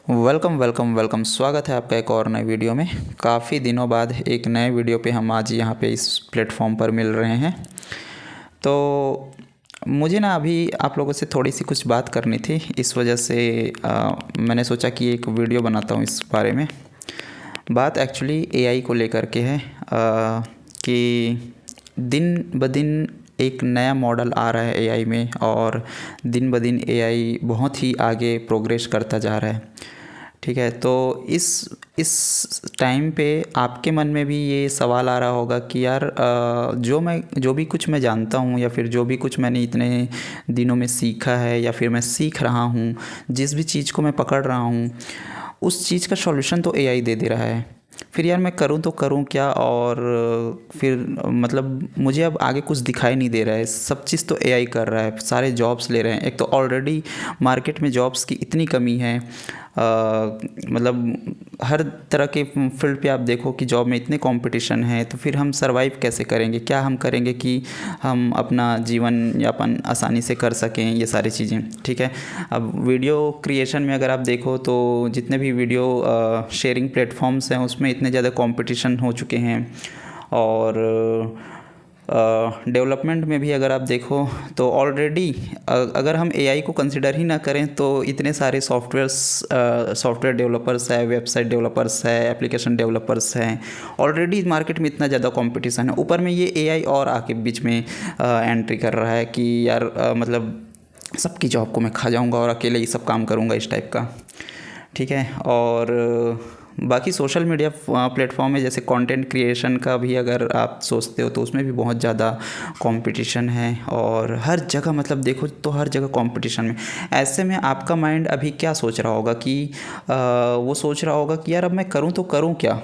Welcome welcome welcome. स्वागत है आपका एक और नए वीडियो में। काफ़ी दिनों बाद एक नए वीडियो पे हम आज यहाँ पे इस प्लेटफॉर्म पर मिल रहे हैं। तो मुझे ना अभी आप लोगों से थोड़ी सी कुछ बात करनी थी, इस वजह से मैंने सोचा कि एक वीडियो बनाता हूँ इस बारे में। बात एक्चुअली एआई को लेकर के है कि दिन ब दिन एक नया मॉडल आ रहा है एआई में, और दिन ब दिन एआई बहुत ही आगे प्रोग्रेस करता जा रहा है। ठीक है, तो इस टाइम पे आपके मन में भी ये सवाल आ रहा होगा कि यार जो भी कुछ मैं जानता हूँ, या फिर जो भी कुछ मैंने इतने दिनों में सीखा है, या फिर मैं सीख रहा हूँ, जिस भी चीज़ को मैं पकड़ रहा हूँ, उस चीज़ का सॉल्यूशन तो एआई दे दे रहा है। फिर यार मैं करूँ तो करूँ क्या? और फिर मतलब मुझे अब आगे कुछ दिखाई नहीं दे रहा है। सब चीज़ तो एआई कर रहा है, सारे जॉब्स ले रहे हैं। एक तो ऑलरेडी मार्केट में जॉब्स की इतनी कमी है, मतलब हर तरह के फील्ड पे आप देखो कि जॉब में इतने कंपटीशन है, तो फिर हम सरवाइव कैसे करेंगे? क्या हम करेंगे कि हम अपना जीवन यापन आसानी से कर सकें, ये सारी चीज़ें। ठीक है, अब वीडियो क्रिएशन में अगर आप देखो तो जितने भी वीडियो शेयरिंग प्लेटफॉर्म्स हैं उसमें इतने ज़्यादा कंपटीशन हो चुके हैं। और डेवलपमेंट में भी अगर आप देखो तो ऑलरेडी अगर हम एआई को कंसिडर ही ना करें तो इतने सारे सॉफ्टवेयर डेवलपर्स है, वेबसाइट डेवलपर्स है, एप्लीकेशन डेवलपर्स हैं। ऑलरेडी मार्केट में इतना ज़्यादा कंपटीशन है, ऊपर में ये एआई और आके बीच में एंट्री कर रहा है कि यार मतलब सबकी जॉब को मैं खा जाऊंगा और अकेले ही सब काम करूंगा, इस टाइप का। ठीक है, और बाकी सोशल मीडिया प्लेटफॉर्म है, जैसे कंटेंट क्रिएशन का भी अगर आप सोचते हो तो उसमें भी बहुत ज़्यादा कंपटीशन है, और हर जगह मतलब देखो तो हर जगह कंपटीशन में। ऐसे में आपका माइंड अभी क्या सोच रहा होगा कि वो सोच रहा होगा कि यार अब मैं करूँ तो करूँ क्या?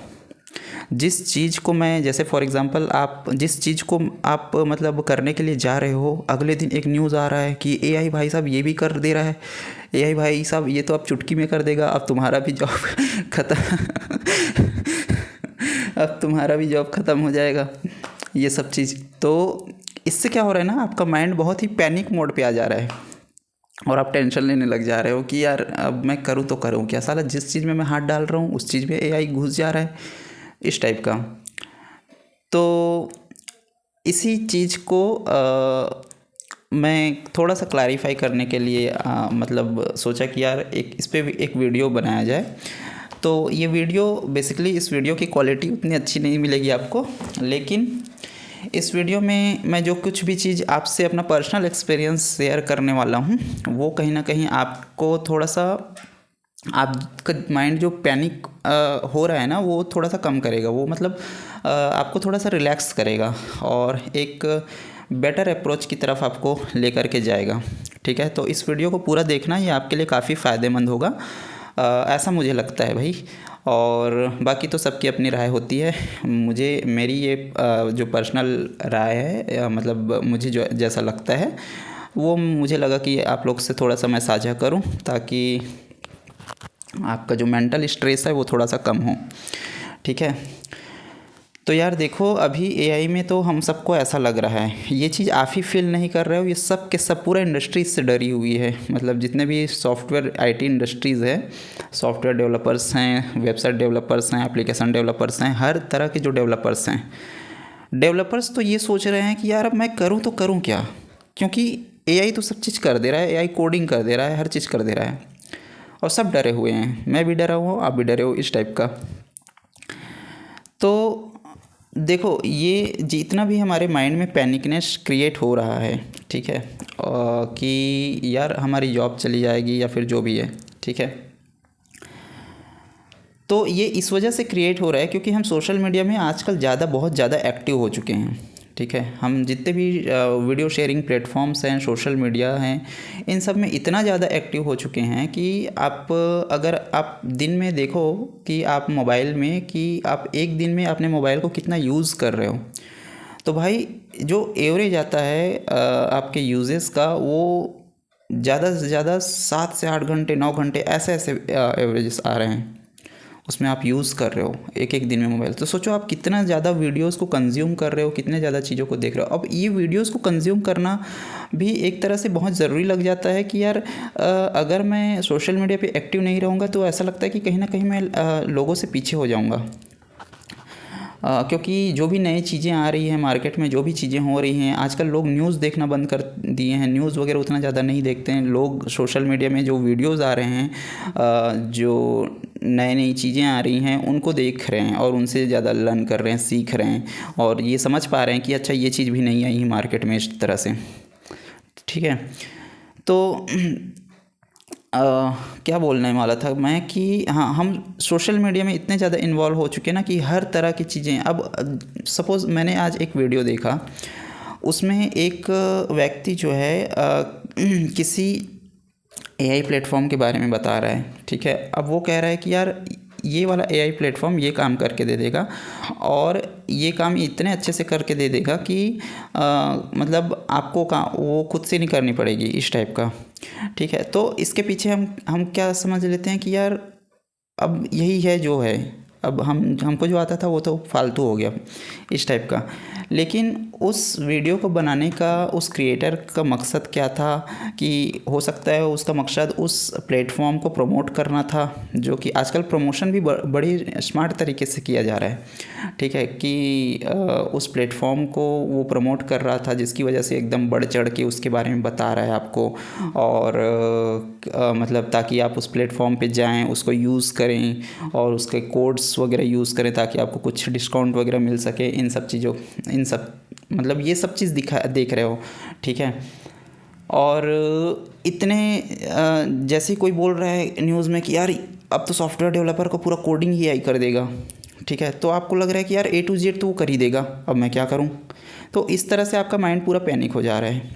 जिस चीज़ को मैं, जैसे फॉर एग्ज़ाम्पल आप जिस चीज़ को आप मतलब करने के लिए जा रहे हो, अगले दिन एक न्यूज़ आ रहा है कि एआई भाई साहब ये भी कर दे रहा है, एआई भाई साहब ये तो अब चुटकी में कर देगा, अब तुम्हारा भी जॉब खत्म अब तुम्हारा भी जॉब ख़त्म हो जाएगा, ये सब चीज़। तो इससे क्या हो रहा है ना, आपका माइंड बहुत ही पैनिक मोड पे आ जा रहा है, और आप टेंशन लेने लग जा रहे हो कि यार अब मैं करूँ तो करूँ क्या? साला जिस चीज़ में मैं हाथ डाल रहा हूँ उस चीज़ में एआई घुस जा रहा है, इस टाइप का। तो इसी चीज़ को मैं थोड़ा सा क्लैरिफाई करने के लिए मतलब सोचा कि यार एक इस पे भी एक वीडियो बनाया जाए। तो ये वीडियो बेसिकली, इस वीडियो की क्वालिटी उतनी अच्छी नहीं मिलेगी आपको, लेकिन इस वीडियो में मैं जो कुछ भी चीज़ आपसे अपना पर्सनल एक्सपीरियंस शेयर करने वाला हूँ, वो कहीं ना कहीं आपको थोड़ा सा, आपका माइंड जो पैनिक हो रहा है ना, वो थोड़ा सा कम करेगा। वो मतलब आपको थोड़ा सा रिलैक्स करेगा, और एक बेटर अप्रोच की तरफ आपको लेकर के जाएगा। ठीक है, तो इस वीडियो को पूरा देखना, ये आपके लिए काफ़ी फ़ायदेमंद होगा, ऐसा मुझे लगता है भाई। और बाकी तो सबकी अपनी राय होती है। मुझे मेरी ये जो पर्सनल राय है, मतलब मुझे जो जैसा लगता है वो मुझे लगा कि आप लोग से थोड़ा सा मैं साझा करूं, ताकि आपका जो मेंटल स्ट्रेस है वो थोड़ा सा कम हो। ठीक है, तो यार देखो, अभी एआई में तो हम सबको ऐसा लग रहा है, ये चीज़ आप ही फील नहीं कर रहे हो, ये सब के सब पूरा इंडस्ट्री इससे डरी हुई है। मतलब जितने भी सॉफ्टवेयर आईटी इंडस्ट्रीज़ है, सॉफ्टवेयर डेवलपर्स हैं, वेबसाइट डेवलपर्स हैं, एप्लीकेशन डेवलपर्स हैं, हर तरह के जो डेवलपर्स हैं, डेवलपर्स तो ये सोच रहे हैं कि यार अब मैं करूँ तो करूँ क्या? क्योंकि एआई तो सब चीज़ कर दे रहा है, एआई कोडिंग कर दे रहा है, हर चीज़ कर दे रहा है, और सब डरे हुए हैं। मैं भी डरा हुआ हूँ, आप भी डरे हो, इस टाइप का। तो देखो, ये जितना भी हमारे माइंड में पैनिकनेस क्रिएट हो रहा है, ठीक है, कि यार हमारी जॉब चली जाएगी या फिर जो भी है, ठीक है, तो ये इस वजह से क्रिएट हो रहा है क्योंकि हम सोशल मीडिया में आजकल बहुत ज़्यादा एक्टिव हो चुके हैं। ठीक है, हम जितने भी वीडियो शेयरिंग प्लेटफॉर्म्स हैं, सोशल मीडिया हैं, इन सब में इतना ज़्यादा एक्टिव हो चुके हैं कि आप अगर आप दिन में देखो कि आप मोबाइल में, कि आप एक दिन में अपने मोबाइल को कितना यूज़ कर रहे हो, तो भाई जो एवरेज आता है आपके यूजेस का, वो ज़्यादा से ज़्यादा 7 से 8 घंटे, 9 घंटे, ऐसे ऐसे एवरेजेस आ रहे हैं। उसमें आप यूज़ कर रहे हो एक एक दिन में मोबाइल, तो सोचो आप कितना ज़्यादा वीडियोस को कंज्यूम कर रहे हो, कितने ज़्यादा चीज़ों को देख रहे हो। अब ये वीडियोस को कंज्यूम करना भी एक तरह से बहुत ज़रूरी लग जाता है कि यार अगर मैं सोशल मीडिया पे एक्टिव नहीं रहूँगा तो ऐसा लगता है कि कहीं ना कहीं मैं लोगों से पीछे हो जाऊँगा। क्योंकि जो भी नई चीज़ें आ रही हैं मार्केट में, जो भी चीज़ें हो रही हैं, आजकल लोग न्यूज़ देखना बंद कर दिए हैं, न्यूज़ वगैरह उतना ज़्यादा नहीं देखते हैं लोग। सोशल मीडिया में जो वीडियोज़ आ रहे हैं, जो नई नई चीज़ें आ रही हैं उनको देख रहे हैं और उनसे ज़्यादा लर्न कर रहे हैं, सीख रहे हैं और ये समझ पा रहे हैं कि अच्छा ये चीज़ भी नहीं आई है मार्केट में इस तरह से। ठीक है, तो क्या बोलने वाला था मैं कि हाँ, हम सोशल मीडिया में इतने ज़्यादा इन्वॉल्व हो चुके हैं ना कि हर तरह की चीज़ें। अब सपोज़ मैंने आज एक वीडियो देखा, उसमें एक व्यक्ति जो है किसी एआई प्लेटफॉर्म के बारे में बता रहा है। ठीक है, अब वो कह रहा है कि यार ये वाला एआई प्लेटफॉर्म ये काम करके दे देगा और ये काम इतने अच्छे से करके दे देगा कि मतलब आपको वो खुद से नहीं करनी पड़ेगी, इस टाइप का। ठीक है, तो इसके पीछे हम क्या समझ लेते हैं कि यार अब यही है जो है, अब हमको जो आता था वो तो फालतू हो गया, इस टाइप का। लेकिन उस वीडियो को बनाने का उस क्रिएटर का मकसद क्या था कि हो सकता है उसका मकसद उस प्लेटफॉर्म को प्रमोट करना था, जो कि आजकल प्रमोशन भी बड़ी स्मार्ट तरीके से किया जा रहा है। ठीक है, कि उस प्लेटफॉर्म को वो प्रमोट कर रहा था, जिसकी वजह से एकदम बढ़ चढ़ के उसके बारे में बता रहा है आपको, और मतलब ताकि आप उस प्लेटफॉर्म पे जाएं, उसको यूज़ करें और उसके कोड्स वगैरह यूज़ करें ताकि आपको कुछ डिस्काउंट वगैरह मिल सके। इन सब चीज़ों, इन सब मतलब ये सब चीज़ देख रहे हो। ठीक है, और इतने जैसे कोई बोल रहा है न्यूज़ में कि यार अब तो सॉफ्टवेयर डेवलपर को पूरा कोडिंग ही एआई कर देगा। ठीक है, तो आपको लग रहा है कि यार A to Z तो वो कर ही देगा, अब मैं क्या करूं। तो इस तरह से आपका माइंड पूरा पैनिक हो जा रहा है,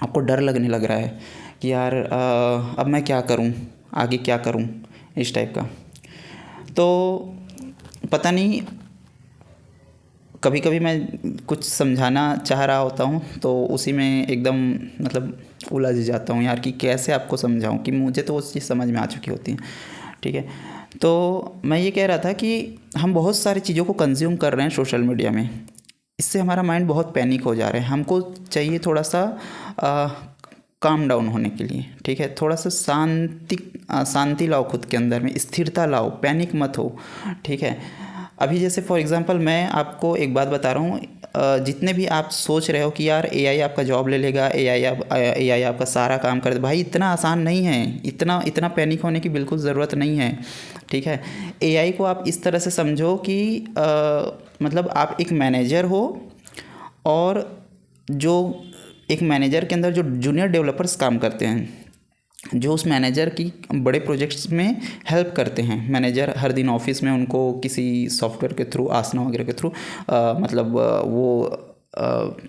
आपको डर लगने लग रहा है कि यार अब मैं क्या करूं, आगे क्या करूं, इस टाइप का। तो पता नहीं, कभी कभी मैं कुछ समझाना चाह रहा होता हूँ तो उसी में एकदम मतलब उलझ जाता हूँ यार कि कैसे आपको समझाऊँ, कि मुझे तो वो चीज़ समझ में आ चुकी होती है। ठीक है, तो मैं ये कह रहा था कि हम बहुत सारी चीज़ों को कंज्यूम कर रहे हैं सोशल मीडिया में, इससे हमारा माइंड बहुत पैनिक हो जा रहा है। हमको चाहिए थोड़ा सा काम डाउन होने के लिए। ठीक है, थोड़ा सा शांति लाओ खुद के अंदर में, स्थिरता लाओ, पैनिक मत हो। ठीक है, अभी जैसे फॉर एग्जांपल मैं आपको एक बात बता रहा हूँ, जितने भी आप सोच रहे हो कि यार एआई आपका जॉब ले लेगा, एआई आपका सारा काम कर दे, भाई इतना आसान नहीं है, इतना पैनिक होने की बिल्कुल ज़रूरत नहीं है। ठीक है, एआई को आप इस तरह से समझो कि मतलब आप एक मैनेजर हो और जो एक मैनेजर के अंदर जो जूनियर डेवलपर्स काम करते हैं, जो उस मैनेजर की बड़े प्रोजेक्ट्स में हेल्प करते हैं। मैनेजर हर दिन ऑफिस में उनको किसी सॉफ्टवेयर के थ्रू, आसना वगैरह के थ्रू मतलब वो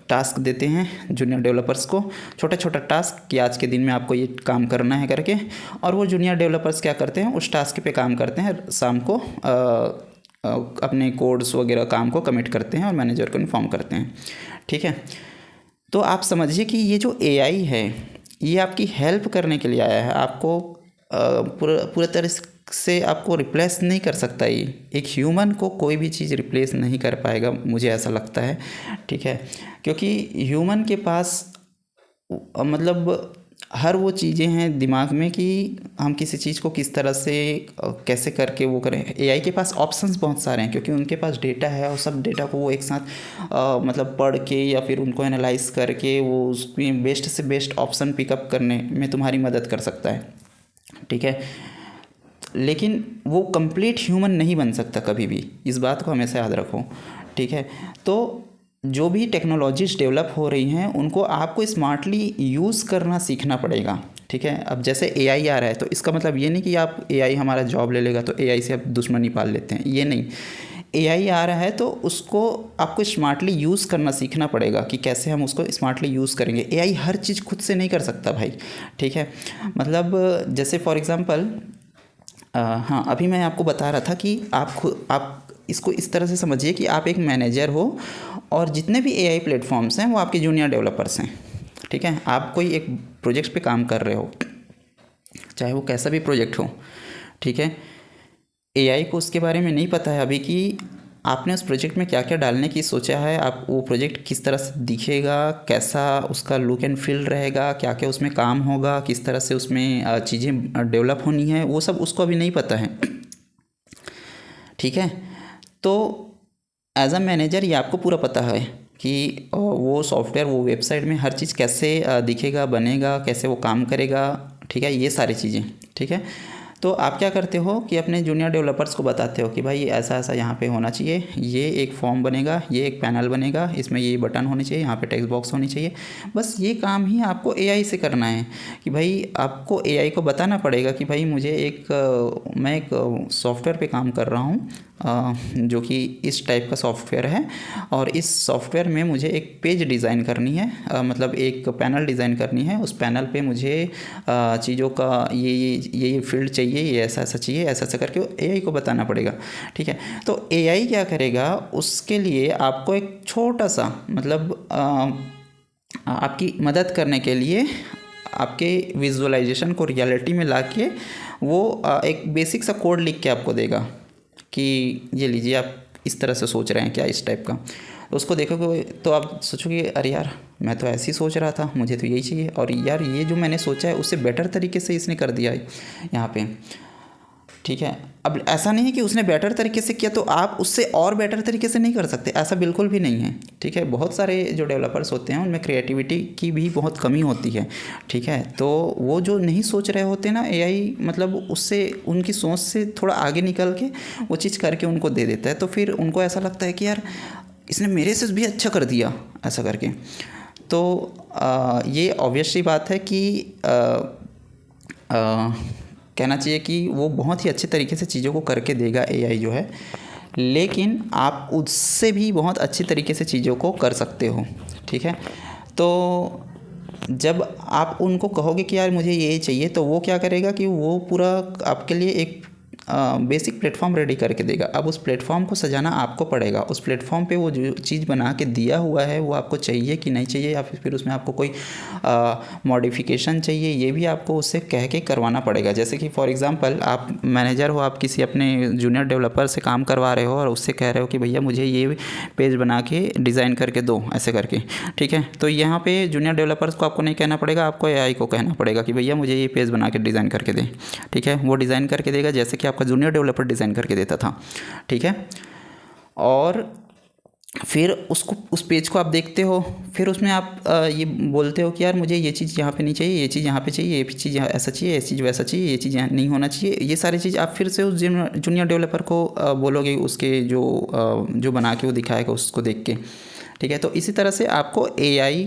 टास्क देते हैं जूनियर डेवलपर्स को, छोटा छोटा टास्क कि आज के दिन में आपको ये काम करना है करके, और वो जूनियर डेवलपर्स क्या करते हैं, उस टास्क पे काम करते हैं, शाम को अपने कोड्स वगैरह काम को कमिट करते हैं और मैनेजर को इन्फॉर्म करते हैं। ठीक है, तो आप समझिए कि ये जो एआई है ये आपकी हेल्प करने के लिए आया है, आपको पूरे तरह से आपको रिप्लेस नहीं कर सकता। ये एक ह्यूमन को कोई भी चीज़ रिप्लेस नहीं कर पाएगा, मुझे ऐसा लगता है। ठीक है, क्योंकि ह्यूमन के पास मतलब हर वो चीज़ें हैं दिमाग में कि हम किसी चीज़ को किस तरह से कैसे करके वो करें। एआई के पास ऑप्शंस बहुत सारे हैं क्योंकि उनके पास डेटा है, और सब डेटा को वो एक साथ मतलब पढ़ के या फिर उनको एनालाइज करके वो उसमें बेस्ट से बेस्ट ऑप्शन पिकअप करने में तुम्हारी मदद कर सकता है। ठीक है, लेकिन वो कंप्लीट ह्यूमन नहीं बन सकता कभी भी, इस बात को हमेशा याद रखो। ठीक है, तो जो भी टेक्नोलॉजीज डेवलप हो रही हैं उनको आपको स्मार्टली यूज़ करना सीखना पड़ेगा। ठीक है, अब जैसे एआई आ रहा है तो इसका मतलब ये नहीं कि आप एआई हमारा जॉब ले लेगा तो एआई से आप दुश्मनी पाल लेते हैं, ये नहीं। एआई आ रहा है तो उसको आपको स्मार्टली यूज़ करना सीखना पड़ेगा कि कैसे हम उसको स्मार्टली यूज़ करेंगे। एआई हर चीज़ खुद से नहीं कर सकता भाई। ठीक है, मतलब जैसे फॉर एग्ज़ाम्पल हाँ, अभी मैं आपको बता रहा था कि आप इसको इस तरह से समझिए कि आप एक मैनेजर हो और जितने भी एआई प्लेटफॉर्म्स हैं वो आपके जूनियर डेवलपर्स हैं। ठीक है, आप कोई एक प्रोजेक्ट पे काम कर रहे हो, चाहे वो कैसा भी प्रोजेक्ट हो। ठीक है, एआई को उसके बारे में नहीं पता है अभी कि आपने उस प्रोजेक्ट में क्या क्या डालने की सोचा है, आप वो प्रोजेक्ट किस तरह से दिखेगा, कैसा उसका लुक एंड फील रहेगा, क्या क्या उसमें काम होगा, किस तरह से उसमें चीज़ें डेवलप होनी है, वो सब उसको अभी नहीं पता है। ठीक है, तो एज अ मैनेजर ये आपको पूरा पता है कि वो सॉफ्टवेयर, वो वेबसाइट में हर चीज़ कैसे दिखेगा, बनेगा, कैसे वो काम करेगा। ठीक है, ये सारी चीज़ें। ठीक है, तो आप क्या करते हो कि अपने जूनियर डेवलपर्स को बताते हो कि भाई ऐसा ऐसा यहाँ पे होना चाहिए, ये एक फॉर्म बनेगा, ये एक पैनल बनेगा, इसमें ये बटन होने चाहिए, यहाँ पे टेक्स्ट बॉक्स होनी चाहिए। बस ये काम ही आपको एआई से करना है कि भाई आपको एआई को बताना पड़ेगा कि भाई मुझे मैं एक सॉफ्टवेयर पे काम कर रहा हूँ जो कि इस टाइप का सॉफ्टवेयर है, और इस सॉफ्टवेयर में मुझे एक पेज डिज़ाइन करनी है, मतलब एक पैनल डिज़ाइन करनी है। उस पैनल पे मुझे चीज़ों का ये फील्ड चाहिए, ये ऐसा ऐसा चाहिए, ऐसा ऐसा करके एआई को बताना पड़ेगा। ठीक है, तो एआई क्या करेगा, उसके लिए आपको एक छोटा सा मतलब आपकी मदद करने के लिए आपके विजुअलाइजेशन को रियलिटी में लाके वो एक बेसिक सा कोड लिख के आपको देगा कि ये लीजिए, आप इस तरह से सोच रहे हैं क्या, इस टाइप का। तो उसको देखोगे तो आप सोचोगे अरे यार मैं तो ऐसे ही सोच रहा था, मुझे तो यही चाहिए, और यार ये जो मैंने सोचा है उससे बेटर तरीके से इसने कर दिया है यहाँ पे। ठीक है, अब ऐसा नहीं है कि उसने बेटर तरीके से किया तो आप उससे और बेटर तरीके से नहीं कर सकते, ऐसा बिल्कुल भी नहीं है। ठीक है, बहुत सारे जो डेवलपर्स होते हैं उनमें क्रिएटिविटी की भी बहुत कमी होती है। ठीक है, तो वो जो नहीं सोच रहे होते ना, एआई मतलब उससे उनकी सोच से थोड़ा आगे निकल के वो चीज़ करके उनको दे देता है, तो फिर उनको ऐसा लगता है कि यार इसने मेरे से भी अच्छा कर दिया ऐसा करके। तो ये ऑब्वियस सी बात है कि कहना चाहिए कि वो बहुत ही अच्छे तरीके से चीज़ों को करके देगा एआई जो है, लेकिन आप उससे भी बहुत अच्छी तरीके से चीज़ों को कर सकते हो। ठीक है, तो जब आप उनको कहोगे कि यार मुझे ये चाहिए, तो वो क्या करेगा कि वो पूरा आपके लिए एक बेसिक प्लेटफॉर्म रेडी करके देगा। अब उस प्लेटफॉर्म को सजाना आपको पड़ेगा। उस प्लेटफॉर्म पे वो जो चीज़ बना के दिया हुआ है वो आपको चाहिए कि नहीं चाहिए, या फिर उसमें आपको कोई मॉडिफिकेशन चाहिए, ये भी आपको उससे कह के करवाना पड़ेगा। जैसे कि फॉर एग्जांपल आप मैनेजर हो, आप किसी अपने जूनियर डेवलपर से काम करवा रहे हो और उससे कह रहे हो कि भैया मुझे ये पेज बना के डिज़ाइन करके दो ऐसे करके। ठीक है, तो यहाँ पे जूनियर डेवलपर्स को आपको नहीं कहना पड़ेगा, आपको एआई को कहना पड़ेगा कि भैया मुझे ये पेज बना के डिज़ाइन करके दें। ठीक है, वो डिज़ाइन करके देगा जैसे कि आपका जूनियर डेवलपर डिज़ाइन करके देता था। ठीक है, और फिर उसको उस पेज को आप देखते हो, फिर उसमें आप ये बोलते हो कि यार मुझे ये चीज़ यहाँ पे नहीं चाहिए, ये चीज़ यहाँ पे चाहिए, ये चीज़ यहाँ ऐसा चाहिए, ये चीज़ वैसा चाहिए, ये चीज़ यहाँ नहीं होना चाहिए। ये सारी चीज़ आप फिर से उस जूनियर डेवलपर को बोलोगे, उसके जो बना के वो दिखाएगा उसको देख के। ठीक है, तो इसी तरह से आपको एआई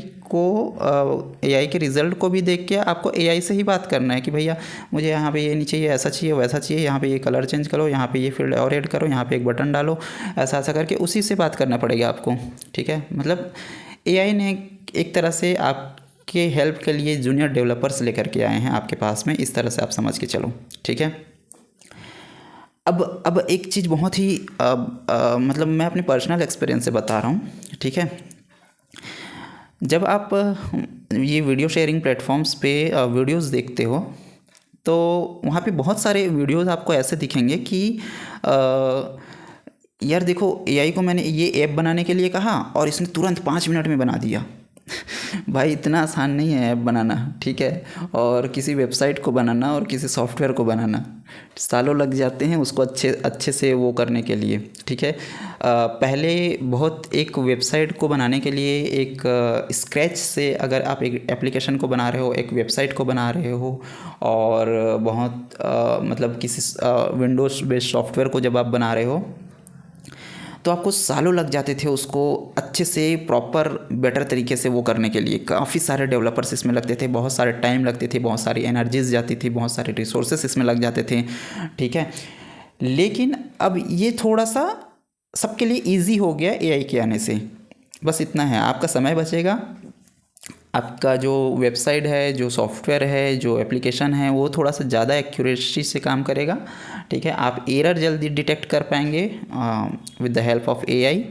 के रिज़ल्ट को भी देख के आपको एआई से ही बात करना है कि भैया मुझे यहाँ पे ये नहीं चाहिए, ऐसा चाहिए, वैसा चाहिए, यहाँ पे ये कलर चेंज करो, यहाँ पे ये फील्ड और ऐड करो, यहाँ पे एक बटन डालो, ऐसा ऐसा करके उसी से बात करना पड़ेगा आपको। ठीक है, मतलब एआई ने एक तरह से आपके हेल्प के लिए जूनियर डेवलपर्स लेकर के आए हैं आपके पास में, इस तरह से आप समझ के चलो। ठीक है, अब एक चीज़ बहुत ही मतलब मैं अपने पर्सनल एक्सपीरियंस से बता रहा हूँ। ठीक है, जब आप ये वीडियो शेयरिंग प्लेटफॉर्म्स पे वीडियोस देखते हो तो वहाँ पे बहुत सारे वीडियोस आपको ऐसे दिखेंगे कि यार देखो एआई को मैंने ये ऐप बनाने के लिए कहा और इसने तुरंत 5 मिनट में बना दिया। भाई इतना आसान नहीं है ऐप बनाना। ठीक है, और किसी वेबसाइट को बनाना और किसी सॉफ्टवेयर को बनाना सालों लग जाते हैं उसको अच्छे से वो करने के लिए। ठीक है, पहले बहुत एक वेबसाइट को बनाने के लिए एक स्क्रैच से अगर आप एक एप्लीकेशन को बना रहे हो, एक वेबसाइट को बना रहे हो, और बहुत मतलब किसी विंडोज़ बेस्ड सॉफ्टवेयर को जब आप बना रहे हो तो आपको सालों लग जाते थे उसको अच्छे से प्रॉपर बेटर तरीके से वो करने के लिए। काफ़ी सारे डेवलपर्स इसमें लगते थे, बहुत सारे टाइम लगते थे, बहुत सारी एनर्जीज जाती थी, बहुत सारे रिसोर्सेस इसमें लग जाते थे। ठीक है, लेकिन अब ये थोड़ा सा सबके लिए इजी हो गया एआई के आने से। बस इतना है, आपका समय बचेगा, आपका जो वेबसाइट है, जो सॉफ्टवेयर है, जो एप्लीकेशन है वो थोड़ा सा ज़्यादा एक्यूरेसी से काम करेगा। ठीक है, आप एरर जल्दी डिटेक्ट कर पाएंगे with the help of AI.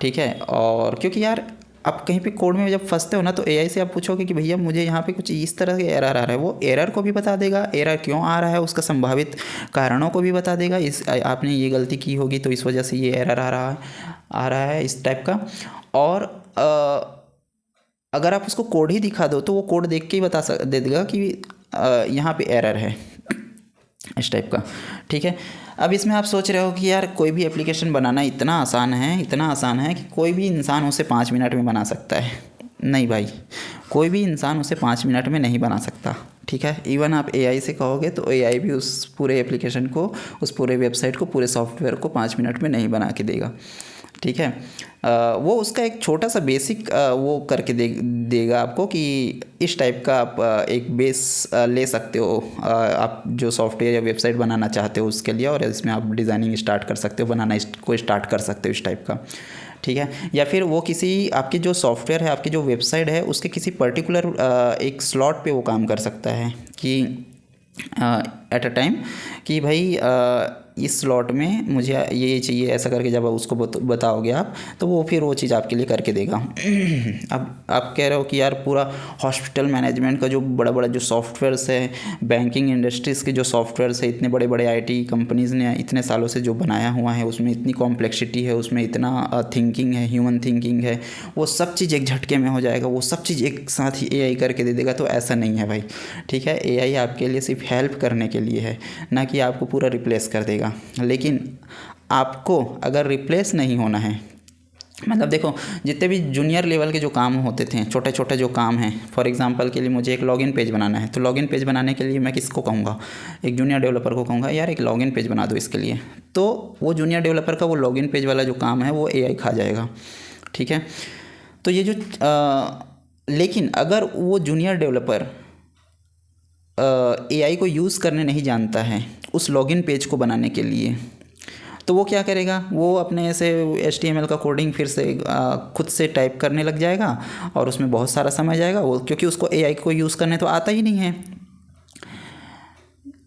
ठीक है, और क्योंकि यार आप कहीं पे कोड में जब फंसते हो ना, तो एआई से आप पूछोगे कि भैया मुझे यहाँ पे कुछ इस तरह के एरर आ रहा है, वो एरर को भी बता देगा, एरर क्यों आ रहा है उसका संभावित कारणों को भी बता देगा। इस आपने ये गलती की होगी तो इस वजह से ये एरर आ रहा है इस टाइप का। और अगर आप उसको कोड ही दिखा दो तो वो कोड देख के ही दे देगा कि यहाँ पे एरर है, इस टाइप का। ठीक है, अब इसमें आप सोच रहे हो कि यार कोई भी एप्लीकेशन बनाना इतना आसान है कि कोई भी इंसान उसे 5 मिनट में बना सकता है। नहीं भाई, कोई भी इंसान उसे 5 मिनट में नहीं बना सकता। ठीक है, इवन आप एआई से कहोगे तो एआई भी उस पूरे एप्लीकेशन को, उस पूरे वेबसाइट को, पूरे सॉफ्टवेयर को 5 मिनट में नहीं बना के देगा। ठीक है, वो उसका एक छोटा सा बेसिक वो करके देगा आपको कि इस टाइप का आप एक बेस ले सकते हो आप जो सॉफ्टवेयर या वेबसाइट बनाना चाहते हो उसके लिए, और इसमें आप डिज़ाइनिंग स्टार्ट कर सकते हो, बनाना को स्टार्ट कर सकते हो इस टाइप का। ठीक है, या फिर वो किसी आपकी जो सॉफ्टवेयर है, आपकी जो वेबसाइट है, उसके किसी पर्टिकुलर एक स्लॉट पे वो काम कर सकता है कि एट अ टाइम कि भाई इस स्लॉट में मुझे ये चाहिए, ऐसा करके जब उसको बताओगे आप तो वो फिर वो चीज़ आपके लिए करके देगा। अब आप कह रहे हो कि यार पूरा हॉस्पिटल मैनेजमेंट का जो बड़ा बड़ा जो सॉफ्टवेयर्स है, बैंकिंग इंडस्ट्रीज़ के जो सॉफ्टवेयर्स है, इतने बड़े बड़े आईटी कंपनीज़ ने इतने सालों से जो बनाया हुआ है, उसमें इतनी कॉम्प्लेक्सिटी है, उसमें इतना थिंकिंग है, ह्यूमन थिंकिंग है, वो सब चीज़ एक झटके में हो जाएगा, वो सब चीज़ एक साथ ही एआई करके दे देगा। तो ऐसा नहीं है भाई। ठीक है, एआई आपके लिए सिर्फ हेल्प करने के लिए है, ना कि आपको पूरा रिप्लेस कर देगा। लेकिन आपको अगर रिप्लेस नहीं होना है, मतलब देखो जितने भी जूनियर लेवल के जो काम होते थे, छोटे छोटे जो काम हैं, फॉर एग्जांपल के लिए मुझे एक लॉगिन पेज बनाना है, तो लॉगिन पेज बनाने के लिए मैं किसको कहूँगा? एक जूनियर डेवलपर को कहूँगा यार एक लॉगिन पेज बना दो इसके लिए, तो वो जूनियर डेवलपर का वो लॉगिन पेज वाला जो काम है वो एआई खा जाएगा। ठीक है, तो ये जो लेकिन अगर वो जूनियर डेवलपर एआई को यूज़ करने नहीं जानता है उस लॉगिन पेज को बनाने के लिए, तो वो क्या करेगा? वो अपने से HTML का कोडिंग फिर से खुद से टाइप करने लग जाएगा और उसमें बहुत सारा समय जाएगा वो, क्योंकि उसको एआई को यूज़ करने तो आता ही नहीं है।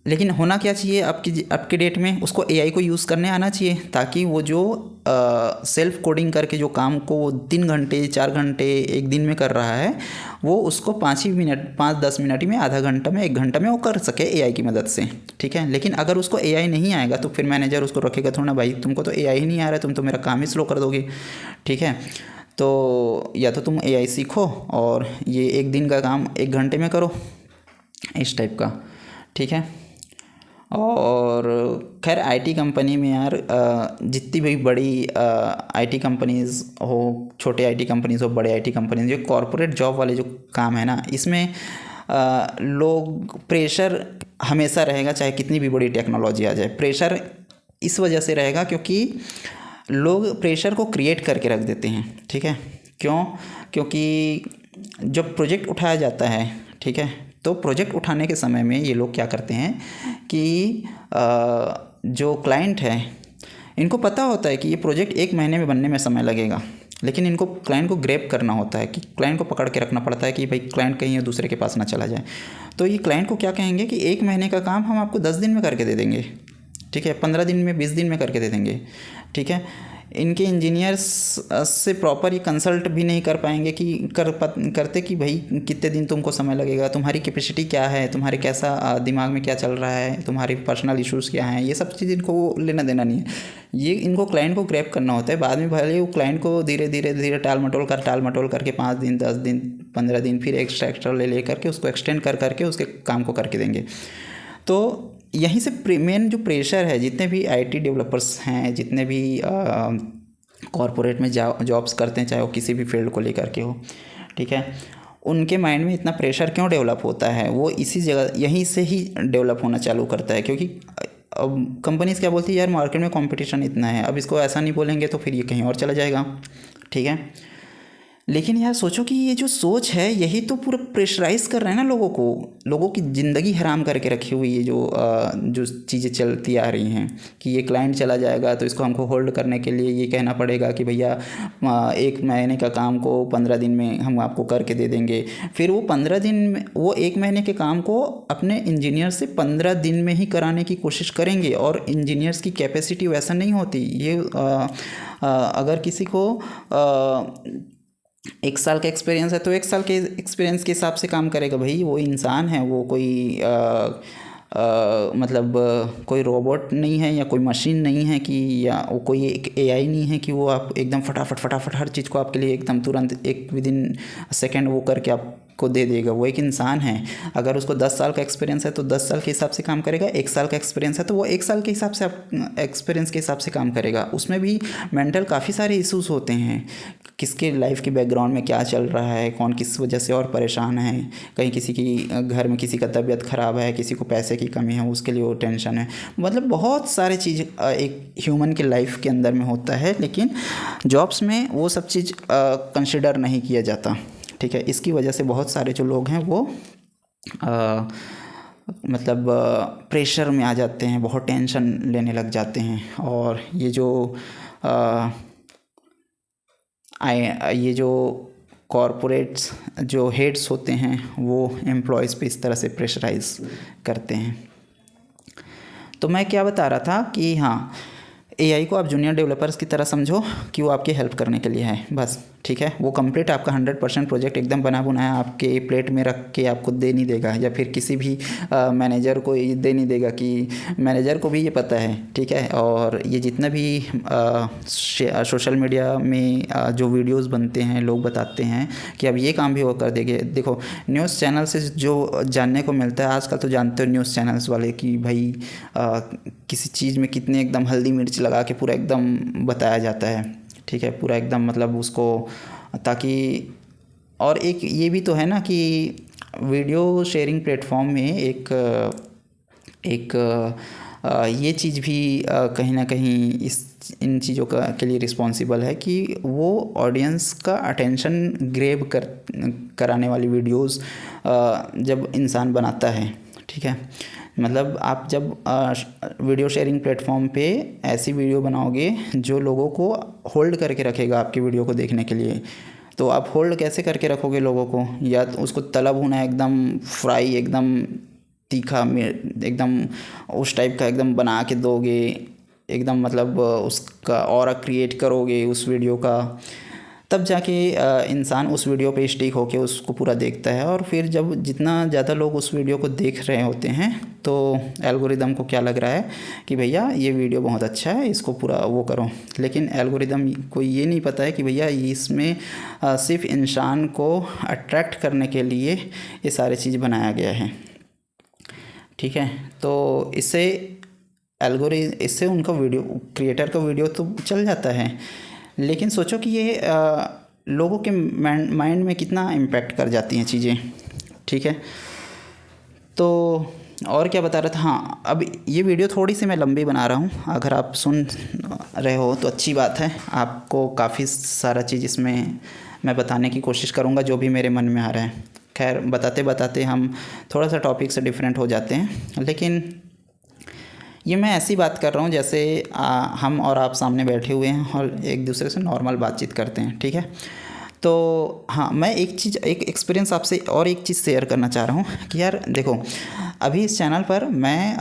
लेकिन होना क्या चाहिए आपकी डेट में? उसको एआई को यूज़ करने आना चाहिए, ताकि वो जो सेल्फ कोडिंग करके जो काम को वो 3 घंटे 4 घंटे एक दिन में कर रहा है, वो उसको 5-10 मिनट में, आधा घंटा में, 1 घंटा में वो कर सके एआई की मदद से। ठीक है, लेकिन अगर उसको एआई नहीं आएगा तो फिर मैनेजर उसको रखेगा थोड़ा, भाई तुमको तो एआई ही नहीं आ रहा है, तुम तो मेरा काम ही स्लो कर दोगे। ठीक है, तो या तो तुम एआई सीखो और ये 1 दिन का काम 1 घंटे में करो, इस टाइप का। ठीक है, और खैर आईटी कंपनी में यार जितनी भी बड़ी आईटी कंपनीज़ हो, छोटे आईटी कंपनीज़ हो, बड़े आईटी कंपनीज़, जो कॉरपोरेट जॉब वाले जो काम है ना, इसमें लोग प्रेशर हमेशा रहेगा, चाहे कितनी भी बड़ी टेक्नोलॉजी आ जाए। प्रेशर इस वजह से रहेगा क्योंकि लोग प्रेशर को क्रिएट करके रख देते हैं। ठीक है, क्यों? क्योंकि जब प्रोजेक्ट उठाया जाता है, ठीक है, तो प्रोजेक्ट उठाने के समय में ये लोग क्या करते हैं कि जो क्लाइंट है इनको पता होता है कि ये प्रोजेक्ट 1 महीने में बनने में समय लगेगा, लेकिन इनको क्लाइंट को ग्रैब करना होता है, कि क्लाइंट को पकड़ के रखना पड़ता है कि भाई क्लाइंट कहीं दूसरे के पास ना चला जाए। तो ये क्लाइंट को क्या कहेंगे कि 1 महीने का काम हम आपको 10 दिन में करके दे देंगे। ठीक है, 15 दिन में, 20 दिन में करके दे देंगे। ठीक है, इनके इंजीनियर्स से प्रॉपर ये कंसल्ट भी नहीं कर पाएंगे कि करते कि भाई कितने दिन तुमको समय लगेगा, तुम्हारी कैपेसिटी क्या है, तुम्हारे कैसा दिमाग में क्या चल रहा है, तुम्हारे पर्सनल इश्यूज़ क्या हैं, ये सब चीज़ इनको लेना देना नहीं है। ये इनको क्लाइंट को ग्रैब करना होता है। बाद में भले वो क्लाइंट को धीरे धीरे टाल मटोल करके 5 दिन, 10 दिन, 15 दिन फिर एक्स्ट्रा ले करके उसको एक्सटेंड करके उसके काम को करके देंगे। तो यहीं से मेन जो प्रेशर है, जितने भी आईटी डेवलपर्स हैं, जितने भी कॉरपोरेट में जॉब्स करते हैं, चाहे वो किसी भी फील्ड को लेकर के हो, ठीक है, उनके माइंड में इतना प्रेशर क्यों डेवलप होता है? वो इसी जगह यहीं से ही डेवलप होना चालू करता है। क्योंकि अब कंपनीज़ क्या बोलती है, यार मार्केट में कंपटीशन इतना है, अब इसको ऐसा नहीं बोलेंगे तो फिर ये कहीं और चला जाएगा। ठीक है, लेकिन यार सोचो कि ये जो सोच है यही तो पूरा प्रेशराइज कर रहा है ना लोगों की ज़िंदगी हराम करके रखी हुई है। जो चीज़ें चलती आ रही हैं कि ये क्लाइंट चला जाएगा तो इसको हमको होल्ड करने के लिए ये कहना पड़ेगा कि भैया 1 महीने का काम को 15 दिन में हम आपको करके दे देंगे। फिर वो 15 दिन में, वो 1 महीने के काम को अपने इंजीनियर से 15 दिन में ही कराने की कोशिश करेंगे, और इंजीनियर्स की कैपेसिटी वैसा नहीं होती। ये अगर किसी को 1 साल का एक्सपीरियंस है तो 1 साल के एक्सपीरियंस के हिसाब से काम करेगा भाई। वो इंसान है, वो कोई मतलब कोई रोबोट नहीं है या कोई मशीन नहीं है कि, या वो कोई एक एआई नहीं है कि वो आप एकदम फटाफट हर चीज़ को आपके लिए एकदम तुरंत एक विदिन सेकंड वो करके आपको दे देगा। वो एक इंसान है। अगर उसको 10 साल का एक्सपीरियंस है तो 10 साल के हिसाब से काम करेगा। 1 साल का एक्सपीरियंस है तो वो 1 साल के हिसाब से एक्सपीरियंस के हिसाब से काम करेगा। उसमें भी मेंटल काफ़ी सारे इश्यूज़ होते हैं, किसके लाइफ के बैकग्राउंड में क्या चल रहा है, कौन किस वजह से और परेशान है, कहीं किसी की घर में किसी का तबीयत ख़राब है, किसी को पैसे की कमी है, उसके लिए वो टेंशन है। मतलब बहुत सारे चीज़ एक ह्यूमन के लाइफ के अंदर में होता है, लेकिन जॉब्स में वो सब चीज़ कंसिडर नहीं किया जाता। ठीक है, इसकी वजह से बहुत सारे जो लोग हैं वो मतलब प्रेशर में आ जाते हैं, बहुत टेंशन लेने लग जाते हैं। और ये जो कॉरपोरेट्स जो हेड्स होते हैं वो एम्प्लॉयज़ पे इस तरह से प्रेशराइज करते हैं। तो मैं क्या बता रहा था कि हाँ, एआई को आप जूनियर डेवलपर्स की तरह समझो कि वो आपकी हेल्प करने के लिए है बस। ठीक है, वो कंप्लीट आपका 100% प्रोजेक्ट एकदम बना बनाया आपके प्लेट में रख के आपको दे नहीं देगा, या फिर किसी भी मैनेजर को ये दे नहीं देगा कि मैनेजर को भी ये पता है। ठीक है, और ये जितना भी सोशल मीडिया में जो वीडियोस बनते हैं, लोग बताते हैं कि अब ये काम भी वो कर देंगे। देखो, न्यूज़ चैनल से जो जानने को मिलता है आजकल, तो जानते हो न्यूज़ चैनल्स वाले कि भाई किसी चीज़ में कितने एकदम हल्दी मिर्च लगा के पूरा एकदम बताया जाता है। ठीक है, पूरा एकदम मतलब उसको, ताकि, और एक ये भी तो है ना कि वीडियो शेयरिंग प्लेटफॉर्म में एक ये चीज़ भी कहीं ना कहीं इन चीज़ों के लिए रिस्पॉन्सिबल है कि वो ऑडियंस का अटेंशन ग्रैब कराने वाली वीडियोस जब इंसान बनाता है। ठीक है, मतलब आप जब वीडियो शेयरिंग प्लेटफॉर्म पे ऐसी वीडियो बनाओगे जो लोगों को होल्ड करके रखेगा आपकी वीडियो को देखने के लिए, तो आप होल्ड कैसे करके रखोगे लोगों को? या तो उसको तला भुना एकदम फ्राई, एकदम तीखा, एकदम उस टाइप का एकदम बना के दोगे, एकदम मतलब उसका ऑरा क्रिएट करोगे उस वीडियो का, तब जाके इंसान उस वीडियो पे स्टिक होके उसको पूरा देखता है। और फिर जब जितना ज़्यादा लोग उस वीडियो को देख रहे होते हैं तो एल्गोरिदम को क्या लग रहा है कि भैया ये वीडियो बहुत अच्छा है, इसको पूरा वो करो। लेकिन एल्गोरिदम को ये नहीं पता है कि भैया इसमें सिर्फ इंसान को अट्रैक्ट करने के लिए ये सारी चीज़ बनाया गया है। ठीक है, तो इससे उनका वीडियो क्रिएटर का वीडियो तो चल जाता है, लेकिन सोचो कि ये लोगों के माइंड में कितना इम्पैक्ट कर जाती हैं चीज़ें। ठीक है, तो और क्या बता रहा था, हाँ, अब ये वीडियो थोड़ी सी मैं लंबी बना रहा हूँ। अगर आप सुन रहे हो तो अच्छी बात है, आपको काफ़ी सारा चीज़ इसमें मैं बताने की कोशिश करूँगा जो भी मेरे मन में आ रहा है। खैर, बताते बताते हम थोड़ा सा टॉपिक से डिफरेंट हो जाते हैं, लेकिन ये मैं ऐसी बात कर रहा हूँ जैसे हम और आप सामने बैठे हुए हैं और एक दूसरे से नॉर्मल बातचीत करते हैं। ठीक है, तो हाँ, मैं एक एक्सपीरियंस आपसे और एक चीज़ शेयर करना चाह रहा हूँ कि यार देखो, अभी इस चैनल पर मैं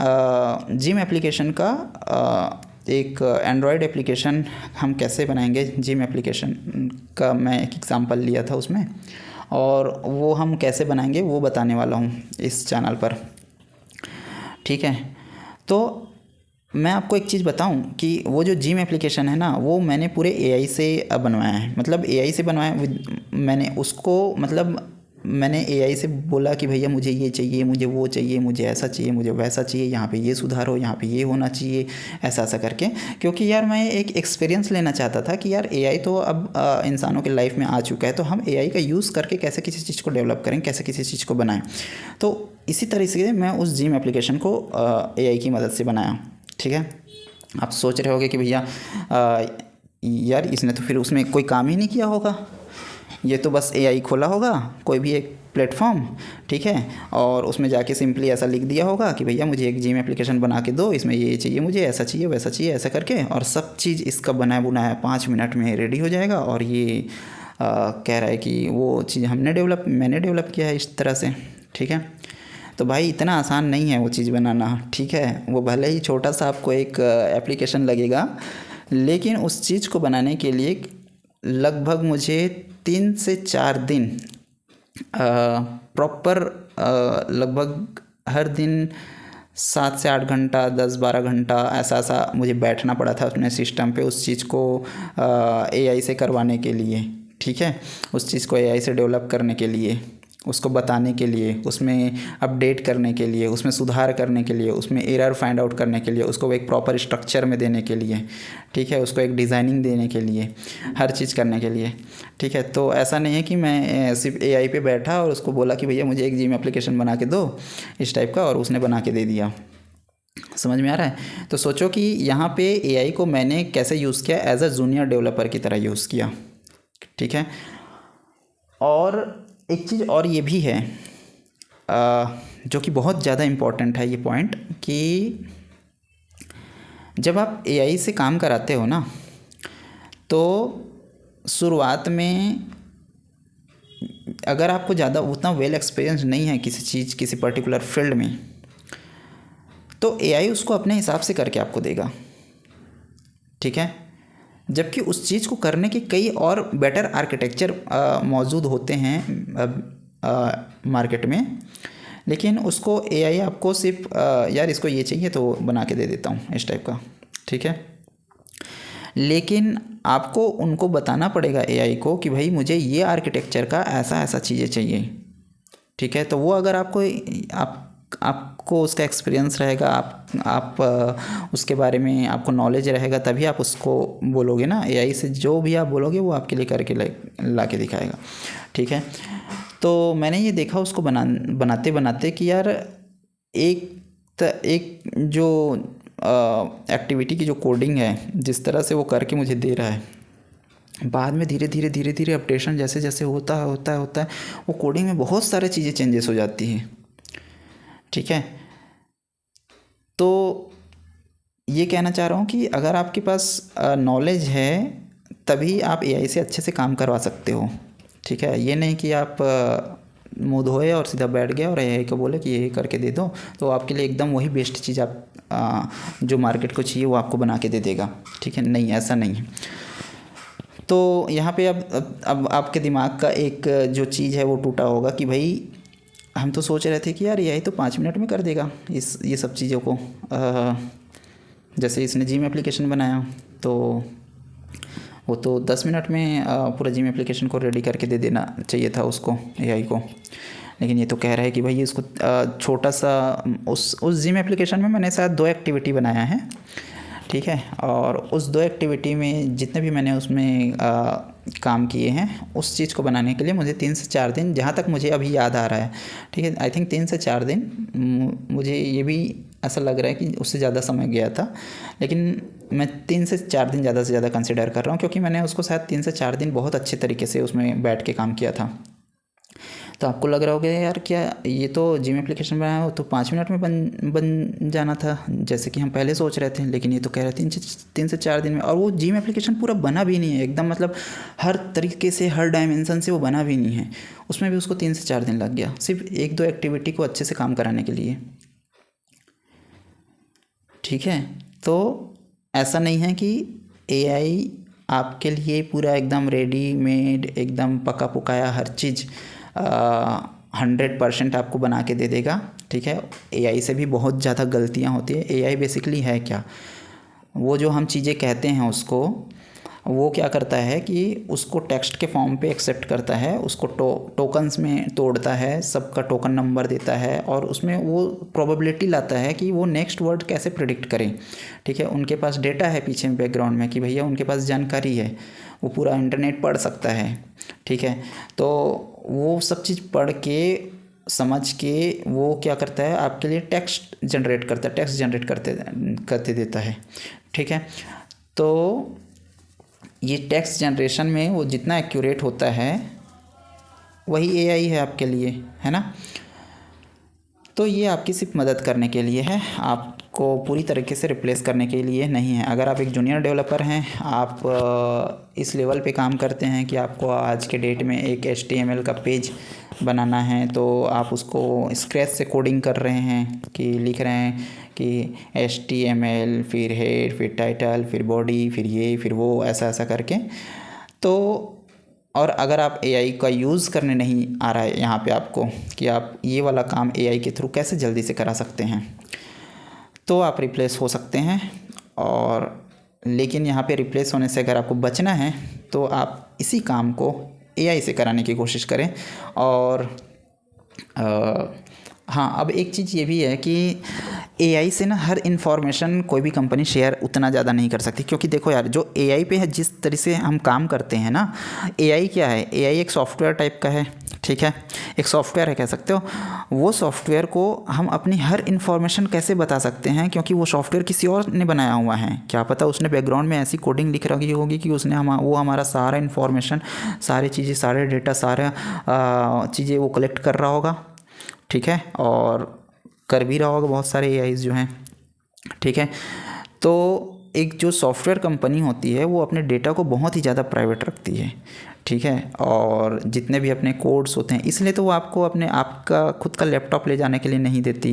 जिम एप्लीकेशन का एक एंड्रॉयड एप्लीकेशन हम कैसे बनाएंगे, जिम एप्लीकेशन का मैं एक एग्ज़ाम्पल लिया था उसमें, और वो हम कैसे बनाएंगे वो बताने वाला हूँ इस चैनल पर। ठीक है, तो मैं आपको एक चीज़ बताऊं कि वो जो जिम एप्लीकेशन है ना, वो मैंने पूरे एआई से बनवाया है। मतलब एआई से बनवाया, मैंने उसको, मतलब मैंने एआई से बोला कि भैया मुझे ये चाहिए, मुझे वो चाहिए, मुझे ऐसा चाहिए, मुझे वैसा चाहिए, यहाँ पे ये सुधार हो, यहाँ पे ये होना चाहिए, ऐसा ऐसा करके। क्योंकि यार मैं एक एक्सपीरियंस लेना चाहता था कि यार एआई तो अब इंसानों के लाइफ में आ चुका है, तो हम एआई का यूज़ करके कैसे किसी चीज़ को डेवलप करें, कैसे किसी चीज़ को बनाएं। तो इसी तरह से मैं उस जिम एप्लीकेशन को एआई की मदद से बनाया। ठीक है, आप सोच रहे होगे कि भैया यार इसने तो फिर उसमें कोई काम ही नहीं किया होगा, ये तो बस एआई खोला होगा कोई भी एक प्लेटफॉर्म, ठीक है, और उसमें जाके सिंपली ऐसा लिख दिया होगा कि भैया मुझे एक जिम एप्लीकेशन बना के दो, इसमें ये चाहिए, मुझे ऐसा चाहिए, वैसा चाहिए, ऐसा करके, और सब चीज़ इसका बनाया बुनाया 5 मिनट में रेडी हो जाएगा। और ये कह रहा है कि वो चीज़ मैंने डेवलप किया है इस तरह से। ठीक है, तो भाई इतना आसान नहीं है वो चीज़ बनाना। ठीक है, वो भले ही छोटा सा आपको एक एप्लीकेशन लगेगा, लेकिन उस चीज़ को बनाने के लिए लगभग मुझे 3 से 4 दिन प्रॉपर लगभग हर दिन 7 से 8 घंटा 10-12 घंटा ऐसा मुझे बैठना पड़ा था अपने सिस्टम पे उस चीज़ को एआई से करवाने के लिए, ठीक है, उस चीज़ को एआई से डेवलप करने के लिए, उसको बताने के लिए, उसमें अपडेट करने के लिए, उसमें सुधार करने के लिए, उसमें एरर फाइंड आउट करने के लिए, उसको एक प्रॉपर स्ट्रक्चर में देने के लिए, ठीक है, उसको एक डिज़ाइनिंग देने के लिए, हर चीज़ करने के लिए, ठीक है। तो ऐसा नहीं है कि मैं सिर्फ एआई पे बैठा और उसको बोला कि भैया मुझे एक जिम एप्लीकेशन बना के दो इस टाइप का, और उसने बना के दे दिया। समझ में आ रहा है? तो सोचो कि यहाँ पे एआई को मैंने कैसे यूज़ किया, एज अ जूनियर डेवलपर की तरह यूज़ किया, ठीक है। और एक चीज़ और ये भी है जो कि बहुत ज़्यादा इम्पोर्टेंट है ये पॉइंट, कि जब आप एआई से काम कराते हो ना, तो शुरुआत में अगर आपको ज़्यादा उतना वेल एक्सपीरियंस नहीं है किसी चीज़, किसी पर्टिकुलर फील्ड में, तो एआई उसको अपने हिसाब से करके आपको देगा, ठीक है। जबकि उस चीज़ को करने के कई और बेटर आर्किटेक्चर मौजूद होते हैं मार्केट में, लेकिन उसको एआई आपको सिर्फ यार इसको ये चाहिए तो बना के दे देता हूँ इस टाइप का, ठीक है। लेकिन आपको उनको बताना पड़ेगा एआई को कि भाई मुझे ये आर्किटेक्चर का ऐसा ऐसा चीज़ें चाहिए, ठीक है। तो वो अगर आपको उसका एक्सपीरियंस रहेगा, आप उसके बारे में आपको नॉलेज रहेगा, तभी आप उसको बोलोगे ना। एआई से जो भी आप बोलोगे वो आपके लिए करके ला के दिखाएगा, ठीक है। तो मैंने ये देखा उसको बनाते बनाते कि यार एक जो एक्टिविटी की जो कोडिंग है, जिस तरह से वो करके मुझे दे रहा है, बाद में धीरे धीरे अपडेशन जैसे जैसे होता है वो कोडिंग में बहुत सारे चीज़ें चेंजेस हो जाती हैं, ठीक है। तो ये कहना चाह रहा हूँ कि अगर आपके पास नॉलेज है तभी आप एआई से अच्छे से काम करवा सकते हो, ठीक है। ये नहीं कि आप मुँह धोए और सीधा बैठ गए और एआई को बोले कि यही करके दे दो, तो आपके लिए एकदम वही बेस्ट चीज़ आप जो मार्केट को चाहिए वो आपको बना के दे देगा, ठीक है। नहीं, ऐसा नहीं है। तो यहाँ पे अब आपके दिमाग का एक जो चीज़ है वो टूटा होगा कि भाई हम तो सोच रहे थे कि यार यही तो 5 मिनट में कर देगा ये सब चीज़ों को। जैसे इसने जिम एप्लीकेशन बनाया तो वो तो 10 मिनट में पूरा जिम एप्लीकेशन को रेडी करके दे देना चाहिए था उसको, एआई को। लेकिन ये तो कह रहा है कि भाई इसको छोटा सा उस जिम एप्लीकेशन में मैंने शायद 2 एक्टिविटी बनाया है, ठीक है। और उस 2 एक्टिविटी में जितने भी मैंने उसमें काम किए हैं, उस चीज़ को बनाने के लिए मुझे 3 से 4 दिन, जहाँ तक मुझे अभी याद आ रहा है, ठीक है, आई थिंक 3 से 4 दिन, मुझे ये भी ऐसा लग रहा है कि उससे ज़्यादा समय गया था, लेकिन मैं 3 से 4 दिन ज़्यादा से ज़्यादा कंसिडर कर रहा हूँ, क्योंकि मैंने उसको शायद 3 से 4 दिन बहुत अच्छे तरीके से उसमें बैठ के काम किया था। तो आपको लग रहा होगा यार क्या ये तो जिम एप्लीकेशन बनाया हो तो 5 मिनट में बन जाना था, जैसे कि हम पहले सोच रहे थे, लेकिन ये तो कह रहे थे 3 से 4 दिन में। और वो जिम एप्लीकेशन पूरा बना भी नहीं है एकदम, मतलब हर तरीके से, हर डायमेंशन से वो बना भी नहीं है, उसमें भी उसको 3 से 4 दिन लग गया सिर्फ 1-2 एक्टिविटी को अच्छे से काम कराने के लिए, ठीक है। तो ऐसा नहीं है कि एआई आपके लिए पूरा एकदम रेडीमेड, एकदम पका पुकाया हर चीज़ 100% आपको बना के दे देगा, ठीक है। एआई से भी बहुत ज़्यादा गलतियां होती है। एआई बेसिकली है क्या, वो जो हम चीज़ें कहते हैं उसको, वो क्या करता है कि उसको टेक्स्ट के फॉर्म पे एक्सेप्ट करता है, उसको टोकन्स में तोड़ता है, सबका टोकन नंबर देता है, और उसमें वो प्रोबेबिलिटी लाता है कि वो नेक्स्ट वर्ड कैसे प्रिडिक्ट करें, ठीक है। उनके पास डेटा है पीछे बैकग्राउंड में कि भैया उनके पास जानकारी है, वो पूरा इंटरनेट पढ़ सकता है, ठीक है। तो वो सब चीज़ पढ़ के समझ के वो क्या करता है, आपके लिए टेक्स्ट जनरेट करते देता है, ठीक है। तो ये टेक्स्ट जनरेशन में वो जितना एक्यूरेट होता है वही एआई है आपके लिए, है ना। तो ये आपकी सिर्फ मदद करने के लिए है, आपको पूरी तरीके से रिप्लेस करने के लिए नहीं है। अगर आप एक जूनियर डेवलपर हैं, आप इस लेवल पे काम करते हैं कि आपको आज के डेट में एक HTML का पेज बनाना है, तो आप उसको स्क्रैच से कोडिंग कर रहे हैं कि लिख रहे हैं कि HTML, फिर हेड, फिर टाइटल, फिर बॉडी, फिर ये, फिर वो, ऐसा ऐसा करके। तो और अगर आप एआई का यूज़ करने नहीं आ रहा है यहाँ पे आपको कि आप ये वाला काम एआई के थ्रू कैसे जल्दी से करा सकते हैं, तो आप रिप्लेस हो सकते हैं। और लेकिन यहाँ पे रिप्लेस होने से अगर आपको बचना है तो आप इसी काम को एआई से कराने की कोशिश करें। और हाँ, अब एक चीज़ ये भी है कि एआई से ना हर इन्फॉर्मेशन कोई भी कंपनी शेयर उतना ज़्यादा नहीं कर सकती, क्योंकि देखो यार, जो एआई पे है जिस तरह से हम काम करते हैं ना, एआई क्या है, एआई एक सॉफ्टवेयर टाइप का है, ठीक है, एक सॉफ्टवेयर है कह सकते हो। वो सॉफ्टवेयर को हम अपनी हर इन्फॉर्मेशन कैसे बता सकते हैं, क्योंकि वो सॉफ्टवेयर किसी और ने बनाया हुआ है, क्या पता उसने बैकग्राउंड में ऐसी कोडिंग लिख रखी होगी कि उसने वो हमारा सारा इन्फॉर्मेशन, सारी चीज़ें, सारे डेटा, सारा चीज़ें वो कलेक्ट कर रहा होगा, ठीक है, और कर भी रहा होगा बहुत सारे एआईज़ जो हैं, ठीक है। तो एक जो सॉफ्टवेयर कंपनी होती है वो अपने डेटा को बहुत ही ज़्यादा प्राइवेट रखती है, ठीक है, और जितने भी अपने कोड्स होते हैं, इसलिए तो वो आपको आपका खुद का लैपटॉप ले जाने के लिए नहीं देती,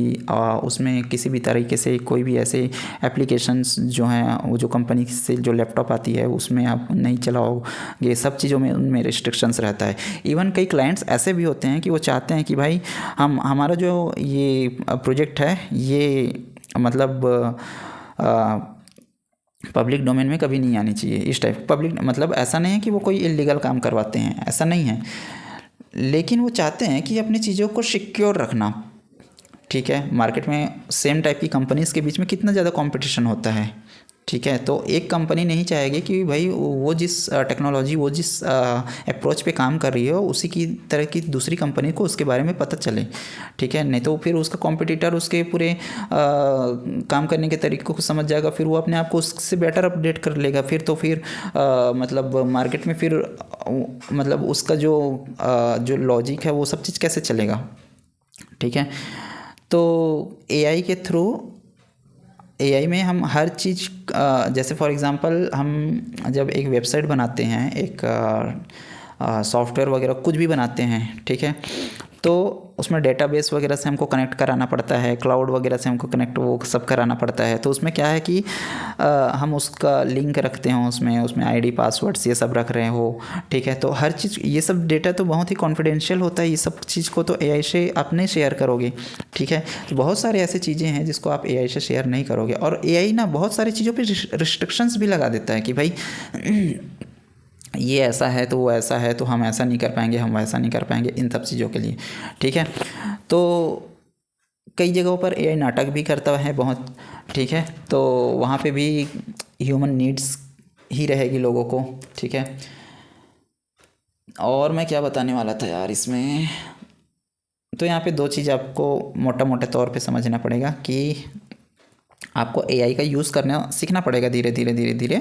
उसमें किसी भी तरीके से कोई भी ऐसे एप्लीकेशंस जो हैं, वो जो कंपनी से जो लैपटॉप आती है उसमें आप नहीं चलाओगे, सब चीज़ों में उनमें रिस्ट्रिक्शंस रहता है। इवन कई क्लाइंट्स ऐसे भी होते हैं कि वो चाहते हैं कि भाई हमारा जो ये प्रोजेक्ट है ये मतलब पब्लिक डोमेन में कभी नहीं आनी चाहिए, इस टाइप। पब्लिक मतलब ऐसा नहीं है कि वो कोई इलीगल काम करवाते हैं, ऐसा नहीं है, लेकिन वो चाहते हैं कि अपनी चीज़ों को सिक्योर रखना, ठीक है। मार्केट में सेम टाइप की कंपनीज़ के बीच में कितना ज़्यादा कंपटीशन होता है, ठीक है, तो एक कंपनी नहीं चाहेगी कि भाई वो जिस टेक्नोलॉजी, वो जिस अप्रोच पे काम कर रही है उसी की तरह की दूसरी कंपनी को उसके बारे में पता चले, ठीक है, नहीं तो फिर उसका कॉम्पिटिटर उसके पूरे काम करने के तरीक़ों को समझ जाएगा, फिर वो अपने आप को उससे बेटर अपडेट कर लेगा, फिर तो फिर मतलब मार्केट में फिर मतलब उसका जो लॉजिक है वो सब चीज़ कैसे चलेगा, ठीक है। तो एआई के थ्रू, एआई में हम हर चीज़, जैसे फॉर एग्ज़ाम्पल हम जब एक वेबसाइट बनाते हैं, एक सॉफ्टवेयर वगैरह कुछ भी बनाते हैं, ठीक है, तो उसमें डेटाबेस वगैरह से हमको कनेक्ट कराना पड़ता है, क्लाउड वगैरह से हमको कनेक्ट वो सब कराना पड़ता है। तो उसमें क्या है कि हम उसका लिंक रखते हैं, उसमें आईडी पासवर्ड्स ये सब रख रहे हो, ठीक है। तो हर चीज़, ये सब डेटा तो बहुत ही कॉन्फिडेंशियल होता है, ये सब चीज़ को तो एआई से आप नहीं शेयर करोगे, ठीक है। तो बहुत सारे ऐसे चीज़ें हैं जिसको आप एआई से शेयर नहीं करोगे, और एआई ना बहुत सारी चीज़ों पर रिस्ट्रिक्शंस भी लगा देता है कि भाई ये ऐसा है तो वो ऐसा है, तो हम ऐसा नहीं कर पाएंगे, हम वैसा नहीं कर पाएंगे, इन सब चीज़ों के लिए, ठीक है। तो कई जगहों पर एआई नाटक भी करता है बहुत, ठीक है, तो वहाँ पे भी ह्यूमन नीड्स ही रहेगी लोगों को, ठीक है। और मैं क्या बताने वाला था यार इसमें, तो यहाँ पे दो चीज़ आपको मोटा मोटे तौर पे समझना पड़ेगा कि आपको एआई का यूज़ करना सीखना पड़ेगा धीरे धीरे।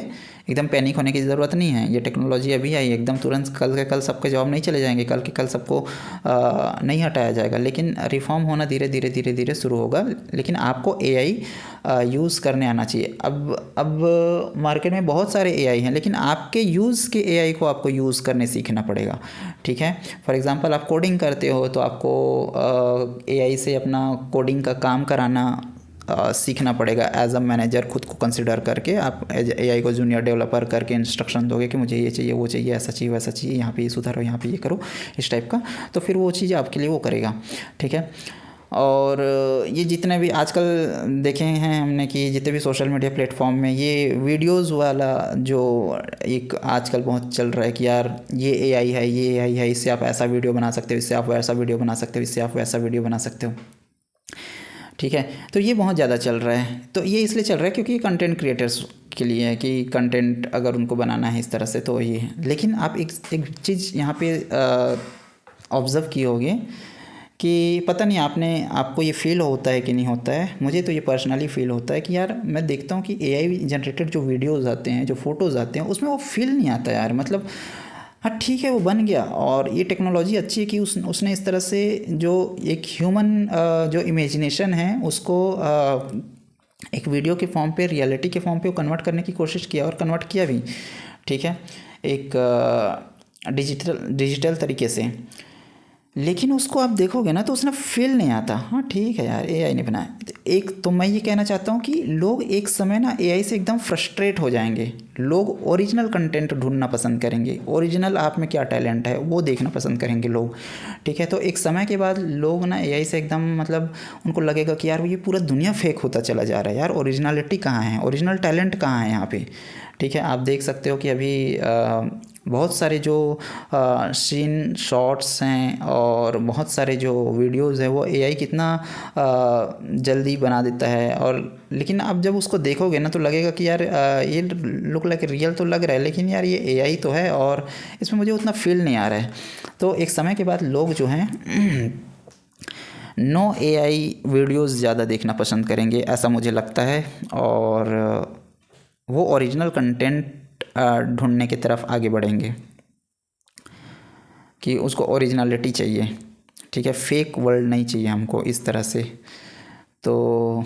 एकदम पैनिक होने की ज़रूरत नहीं है, ये टेक्नोलॉजी अभी आई, एकदम तुरंत कल के कल सबके जॉब नहीं चले जाएंगे, कल के कल सबको नहीं हटाया जाएगा, लेकिन रिफॉर्म होना धीरे धीरे शुरू होगा। लेकिन आपको एआई यूज़ करने आना चाहिए। अब मार्केट में बहुत सारे एआई हैं, लेकिन आपके यूज़ के एआई को आपको यूज़ करने सीखना पड़ेगा, ठीक है। फॉर एग्ज़ाम्पल आप कोडिंग करते हो तो आपको एआई से अपना कोडिंग का काम कराना सीखना पड़ेगा। एज अ मैनेजर खुद को कंसिडर करके आप एआई को जूनियर डेवलपर करके इंस्ट्रक्शन दोगे कि मुझे ये चाहिए, वो चाहिए, ऐसा चाहिए, वैसा चाहिए, यहाँ पे ये सुधारो, यहाँ पे ये करो, इस टाइप का, तो फिर वो चीज़ आपके लिए वो करेगा, ठीक है। और ये जितने भी आजकल देखे हैं हमने कि जितने भी सोशल मीडिया प्लेटफॉर्म में ये वीडियोज़ वाला जो एक आजकल बहुत चल रहा है कि यार ये एआई है, ये एआई है, इससे आप ऐसा वीडियो बना सकते हो, इससे आप वैसा वीडियो बना सकते हो, इससे आप वैसा वीडियो बना सकते हो, ठीक है। तो ये बहुत ज़्यादा चल रहा है। तो ये इसलिए चल रहा है क्योंकि कंटेंट क्रिएटर्स के लिए है कि कंटेंट अगर उनको बनाना है इस तरह से तो ये है। लेकिन आप एक चीज़ यहाँ पे ऑब्ज़र्व किए होगे कि पता नहीं आपको ये फ़ील होता है कि नहीं होता है, मुझे तो ये पर्सनली फ़ील होता है कि यार मैं देखता हूँ कि एआई जनरेटेड जो वीडियोज़ आते हैं, जो फ़ोटोज़ आते हैं, उसमें वो फ़ील नहीं आता यार। मतलब हाँ ठीक है, वो बन गया और ये टेक्नोलॉजी अच्छी है कि उसने इस तरह से जो एक ह्यूमन जो इमेजिनेशन है उसको एक वीडियो के फॉर्म पे, रियलिटी के फॉर्म पे वो कन्वर्ट करने की कोशिश किया और कन्वर्ट किया भी, ठीक है, एक डिजिटल तरीके से। लेकिन उसको आप देखोगे ना तो उसने फील नहीं आता। हाँ ठीक है यार, एआई ने बनाया। एक तो मैं ये कहना चाहता हूँ कि लोग एक समय ना एआई से एकदम फ्रस्ट्रेट हो जाएंगे। लोग ओरिजिनल कंटेंट ढूंढना पसंद करेंगे, ओरिजिनल आप में क्या टैलेंट है वो देखना पसंद करेंगे लोग। ठीक है, तो एक समय के बाद लोग ना एआई से एकदम मतलब उनको लगेगा कि यार ये पूरा दुनिया फेक होता चला जा रहा है यार, ओरिजिनलिटी कहाँ है, ओरिजिनल टैलेंट कहाँ है यहाँ पे। ठीक है, आप देख सकते हो कि अभी बहुत सारे जो सीन शॉट्स हैं और बहुत सारे जो वीडियोस हैं वो एआई कितना जल्दी बना देता है। और लेकिन आप जब उसको देखोगे ना तो लगेगा कि यार ये लुक लाइक रियल तो लग रहा है, लेकिन यार ये एआई तो है और इसमें मुझे उतना फील नहीं आ रहा है। तो एक समय के बाद लोग जो हैं नो एआई वीडियोस ज़्यादा देखना पसंद करेंगे, ऐसा मुझे लगता है। और वो ओरिजिनल कंटेंट ढूंढने की तरफ आगे बढ़ेंगे कि उसको ओरिजिनलिटी चाहिए। ठीक है, फेक वर्ल्ड नहीं चाहिए हमको इस तरह से। तो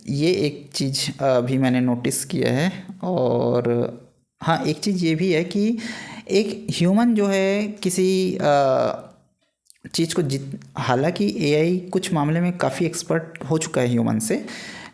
ये एक चीज़ भी मैंने नोटिस किया है। और हाँ, एक चीज़ ये भी है कि एक ह्यूमन जो है किसी चीज़ को हालांकि एआई कुछ मामले में काफ़ी एक्सपर्ट हो चुका है ह्यूमन से,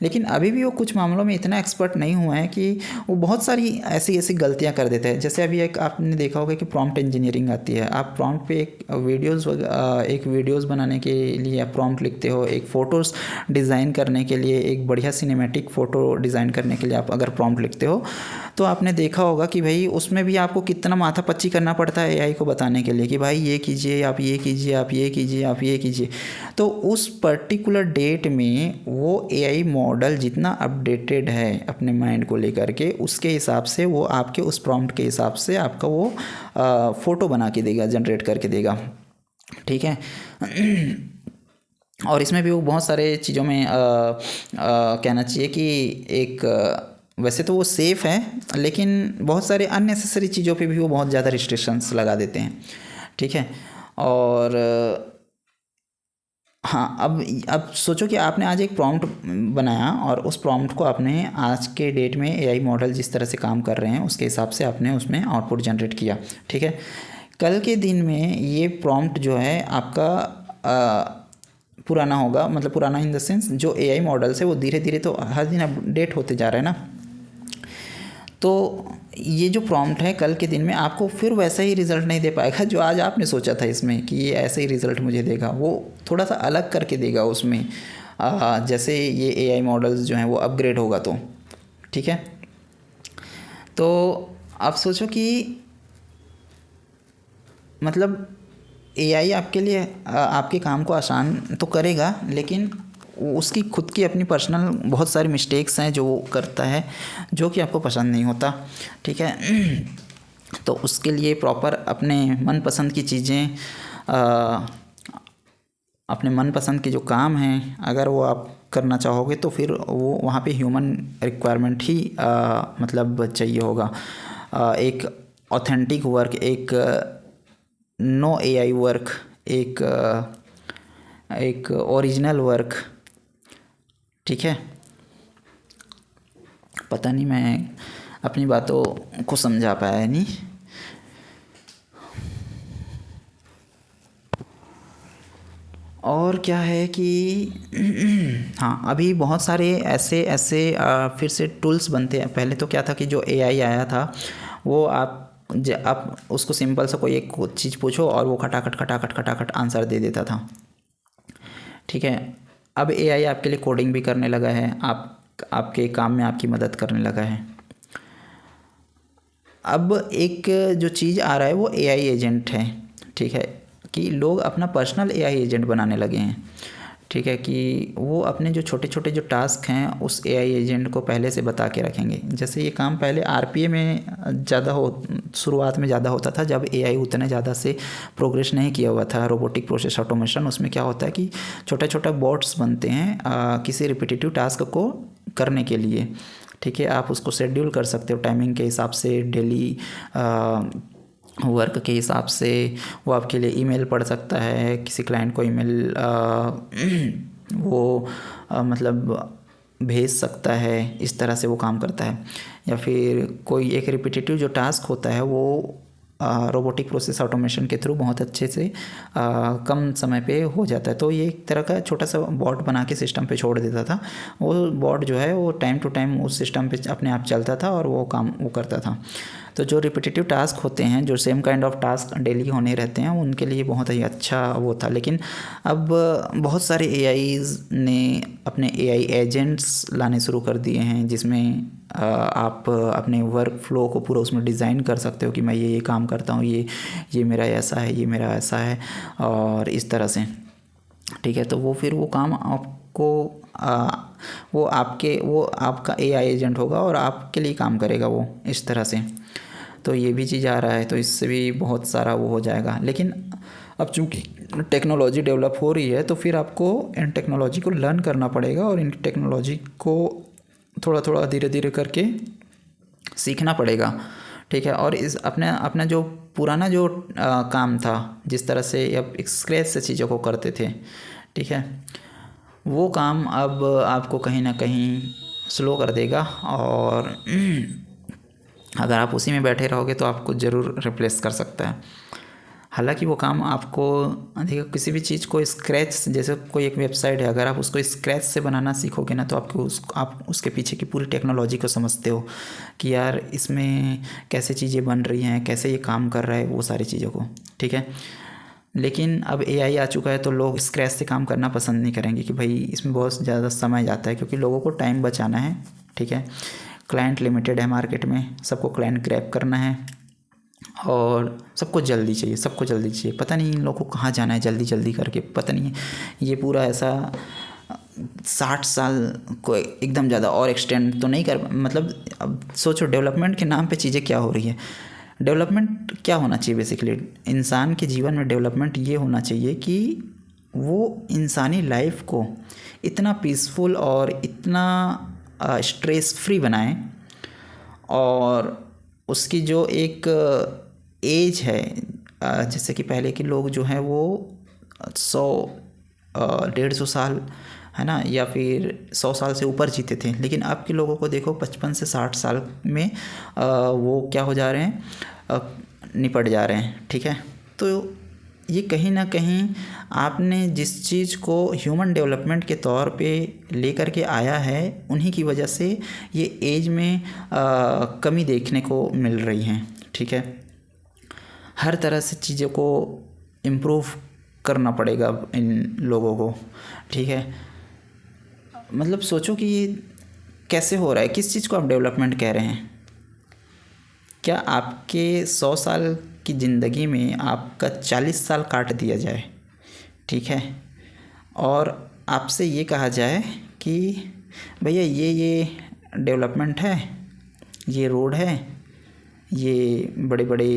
लेकिन अभी भी वो कुछ मामलों में इतना एक्सपर्ट नहीं हुआ है कि वो बहुत सारी ऐसी ऐसी गलतियां कर देते हैं। जैसे अभी एक आपने देखा होगा कि प्रॉम्प्ट इंजीनियरिंग आती है। आप प्रॉम्प्ट पे एक वीडियोज़ बनाने के लिए आप प्रॉम्प्ट लिखते हो, एक फ़ोटोज़ डिज़ाइन करने के लिए, एक बढ़िया सिनेमैटिक फ़ोटो डिज़ाइन करने के लिए आप अगर प्रॉम्प्ट लिखते हो तो आपने देखा होगा कि भाई उसमें भी आपको कितना माथापच्ची करना पड़ता है एआई को बताने के लिए कि भाई ये कीजिए, आप ये कीजिए, आप ये कीजिए, आप ये कीजिए। तो उस पर्टिकुलर डेट में वो एआई मॉडल जितना अपडेटेड है अपने माइंड को लेकर के, उसके हिसाब से वो आपके उस प्रॉम्प्ट के हिसाब से आपका वो फ़ोटो बना के देगा, जनरेट करके देगा। ठीक है। और इसमें भी वो बहुत सारे चीज़ों में कहना चाहिए कि एक वैसे तो वो सेफ़ है, लेकिन बहुत सारे अननेसेसरी चीज़ों पे भी वो बहुत ज़्यादा रिस्ट्रिक्शंस लगा देते हैं। ठीक है। और हाँ, अब सोचो कि आपने आज एक प्रॉम्प्ट बनाया और उस प्रॉम्प्ट को आपने आज के डेट में एआई मॉडल जिस तरह से काम कर रहे हैं उसके हिसाब से आपने उसमें आउटपुट जनरेट किया। ठीक है। कल के दिन में ये प्रॉम्प्ट जो है आपका पुराना होगा, मतलब पुराना इन द सेंस जो एआई मॉडल्स है वो धीरे धीरे तो हर दिन अपडेट होते जा रहे हैं ना। तो ये जो प्रॉम्प्ट है कल के दिन में आपको फिर वैसा ही रिज़ल्ट नहीं दे पाएगा जो आज आपने सोचा था इसमें कि ये ऐसे ही रिज़ल्ट मुझे देगा। वो थोड़ा सा अलग करके देगा उसमें, जैसे ये एआई मॉडल्स जो हैं वो अपग्रेड होगा तो। ठीक है। तो आप सोचो कि मतलब एआई आपके लिए आपके काम को आसान तो करेगा, लेकिन उसकी खुद की अपनी पर्सनल बहुत सारी मिस्टेक्स हैं जो वो करता है जो कि आपको पसंद नहीं होता। ठीक है। तो उसके लिए प्रॉपर अपने मनपसंद की चीज़ें, अपने मनपसंद के जो काम हैं अगर वो आप करना चाहोगे तो फिर वो वहाँ पे ह्यूमन रिक्वायरमेंट ही मतलब चाहिए होगा। एक ऑथेंटिक वर्क, एक नो एआई वर्क, एक ओरिजिनल वर्क। ठीक है। पता नहीं मैं अपनी बातों को समझा पाया नहीं। और क्या है कि हाँ, अभी बहुत सारे ऐसे ऐसे फिर से टूल्स बनते हैं। पहले तो क्या था कि जो एआई आया था वो आप उसको सिंपल सा कोई एक चीज़ पूछो और वो खटाखट खटाखट खटाखट आंसर दे देता था। ठीक है। अब एआई आपके लिए कोडिंग भी करने लगा है, आपके काम में आपकी मदद करने लगा है। अब एक जो चीज़ आ रहा है वो एआई एजेंट है। ठीक है, कि लोग अपना पर्सनल एआई एजेंट बनाने लगे हैं। ठीक है, कि वो अपने जो छोटे छोटे जो टास्क हैं उस एआई एजेंट को पहले से बता के रखेंगे। जैसे ये काम पहले आरपीए में शुरुआत में ज़्यादा होता था जब एआई उतने ज़्यादा से प्रोग्रेस नहीं किया हुआ था, रोबोटिक प्रोसेस ऑटोमेशन। उसमें क्या होता है कि छोटा छोटा बॉट्स बनते हैं किसी रिपीटेटिव टास्क को करने के लिए। ठीक है, आप उसको शेड्यूल कर सकते हो टाइमिंग के हिसाब से, डेली वर्क के हिसाब से। वो आपके लिए ईमेल पढ़ सकता है, किसी क्लाइंट को ईमेल वो मतलब भेज सकता है, इस तरह से वो काम करता है। या फिर कोई एक रिपीटेटिव जो टास्क होता है वो रोबोटिक प्रोसेस ऑटोमेशन के थ्रू बहुत अच्छे से कम समय पे हो जाता है। तो ये एक तरह का छोटा सा बॉट बना के सिस्टम पे छोड़ देता था। वो बॉट जो है वो टाइम टू टाइम उस सिस्टम पे अपने आप चलता था और वो काम वो करता था। तो जो रिपीटेटिव टास्क होते हैं, जो same kind of task daily होने रहते हैं, उनके लिए बहुत ही अच्छा वो था। लेकिन अब बहुत सारे एआईज़ ने अपने एआई एजेंट्स लाने शुरू कर दिए हैं, जिसमें आप अपने वर्क फ्लो को पूरा उसमें डिज़ाइन कर सकते हो कि मैं ये काम करता हूँ, ये मेरा ऐसा है, ये मेरा ऐसा है, और इस तरह से, ठीक है। तो वो फिर वो काम आपको वो आपका एआई एजेंट होगा और आपके लिए काम करेगा वो, इस तरह से। तो ये भी चीज़ आ रहा है, तो इससे भी बहुत सारा वो हो जाएगा। लेकिन अब चूँकि टेक्नोलॉजी डेवलप हो रही है, तो फिर आपको इन टेक्नोलॉजी को लर्न करना पड़ेगा और इन टेक्नोलॉजी को थोड़ा थोड़ा धीरे धीरे करके सीखना पड़ेगा, ठीक है। और इस अपना जो पुराना जो काम था, जिस तरह से अब स्क्रैच से चीज़ों को करते थे, ठीक है, वो काम अब आपको कहीं ना कहीं स्लो कर देगा। और अगर आप उसी में बैठे रहोगे तो आपको ज़रूर रिप्लेस कर सकता है। हालांकि वो काम आपको देखो, किसी भी चीज़ को स्क्रैच, जैसे कोई एक वेबसाइट है, अगर आप उसको स्क्रैच से बनाना सीखोगे ना, तो आप उसके पीछे की पूरी टेक्नोलॉजी को समझते हो कि यार इसमें कैसे चीज़ें बन रही हैं, कैसे ये काम कर रहा है, वो सारी चीज़ों को, ठीक है। लेकिन अब एआई आ चुका है, तो लोग स्क्रैच से काम करना पसंद नहीं करेंगे कि भाई इसमें बहुत ज़्यादा समय जाता है, क्योंकि लोगों को टाइम बचाना है, ठीक है। क्लाइंट लिमिटेड है मार्केट में, सबको क्लाइंट ग्रैब करना है और सबको जल्दी चाहिए। पता नहीं इन लोगों को कहाँ जाना है जल्दी जल्दी करके, पता नहीं ये पूरा ऐसा 60 साल को एकदम ज़्यादा और एक्सटेंड तो नहीं कर, मतलब अब सोचो डेवलपमेंट के नाम पे चीज़ें क्या हो रही है। डेवलपमेंट क्या होना चाहिए बेसिकली, इंसान के जीवन में डेवलपमेंट ये होना चाहिए कि वो इंसानी लाइफ को इतना पीसफुल और इतना स्ट्रेस फ्री बनाए, और उसकी जो एक एज है, जैसे कि पहले के लोग जो हैं वो 100-150 साल, है ना, या फिर 100 साल से ऊपर जीते थे। लेकिन अब के लोगों को देखो 55 से 60 साल में वो क्या हो जा रहे हैं, निपट जा रहे हैं, ठीक है। तो ये कहीं ना कहीं आपने जिस चीज़ को ह्यूमन डेवलपमेंट के तौर पे लेकर के आया है, उन्हीं की वजह से ये एज में कमी देखने को मिल रही हैं, ठीक है। हर तरह से चीज़ों को इम्प्रूव करना पड़ेगा इन लोगों को, ठीक है। मतलब सोचो कि ये कैसे हो रहा है, किस चीज़ को आप डेवलपमेंट कह रहे हैं। क्या आपके 100 साल की ज़िंदगी में आपका 40 साल काट दिया जाए, ठीक है, और आपसे ये कहा जाए कि भैया ये डेवलपमेंट है, ये रोड है, ये बड़े बड़े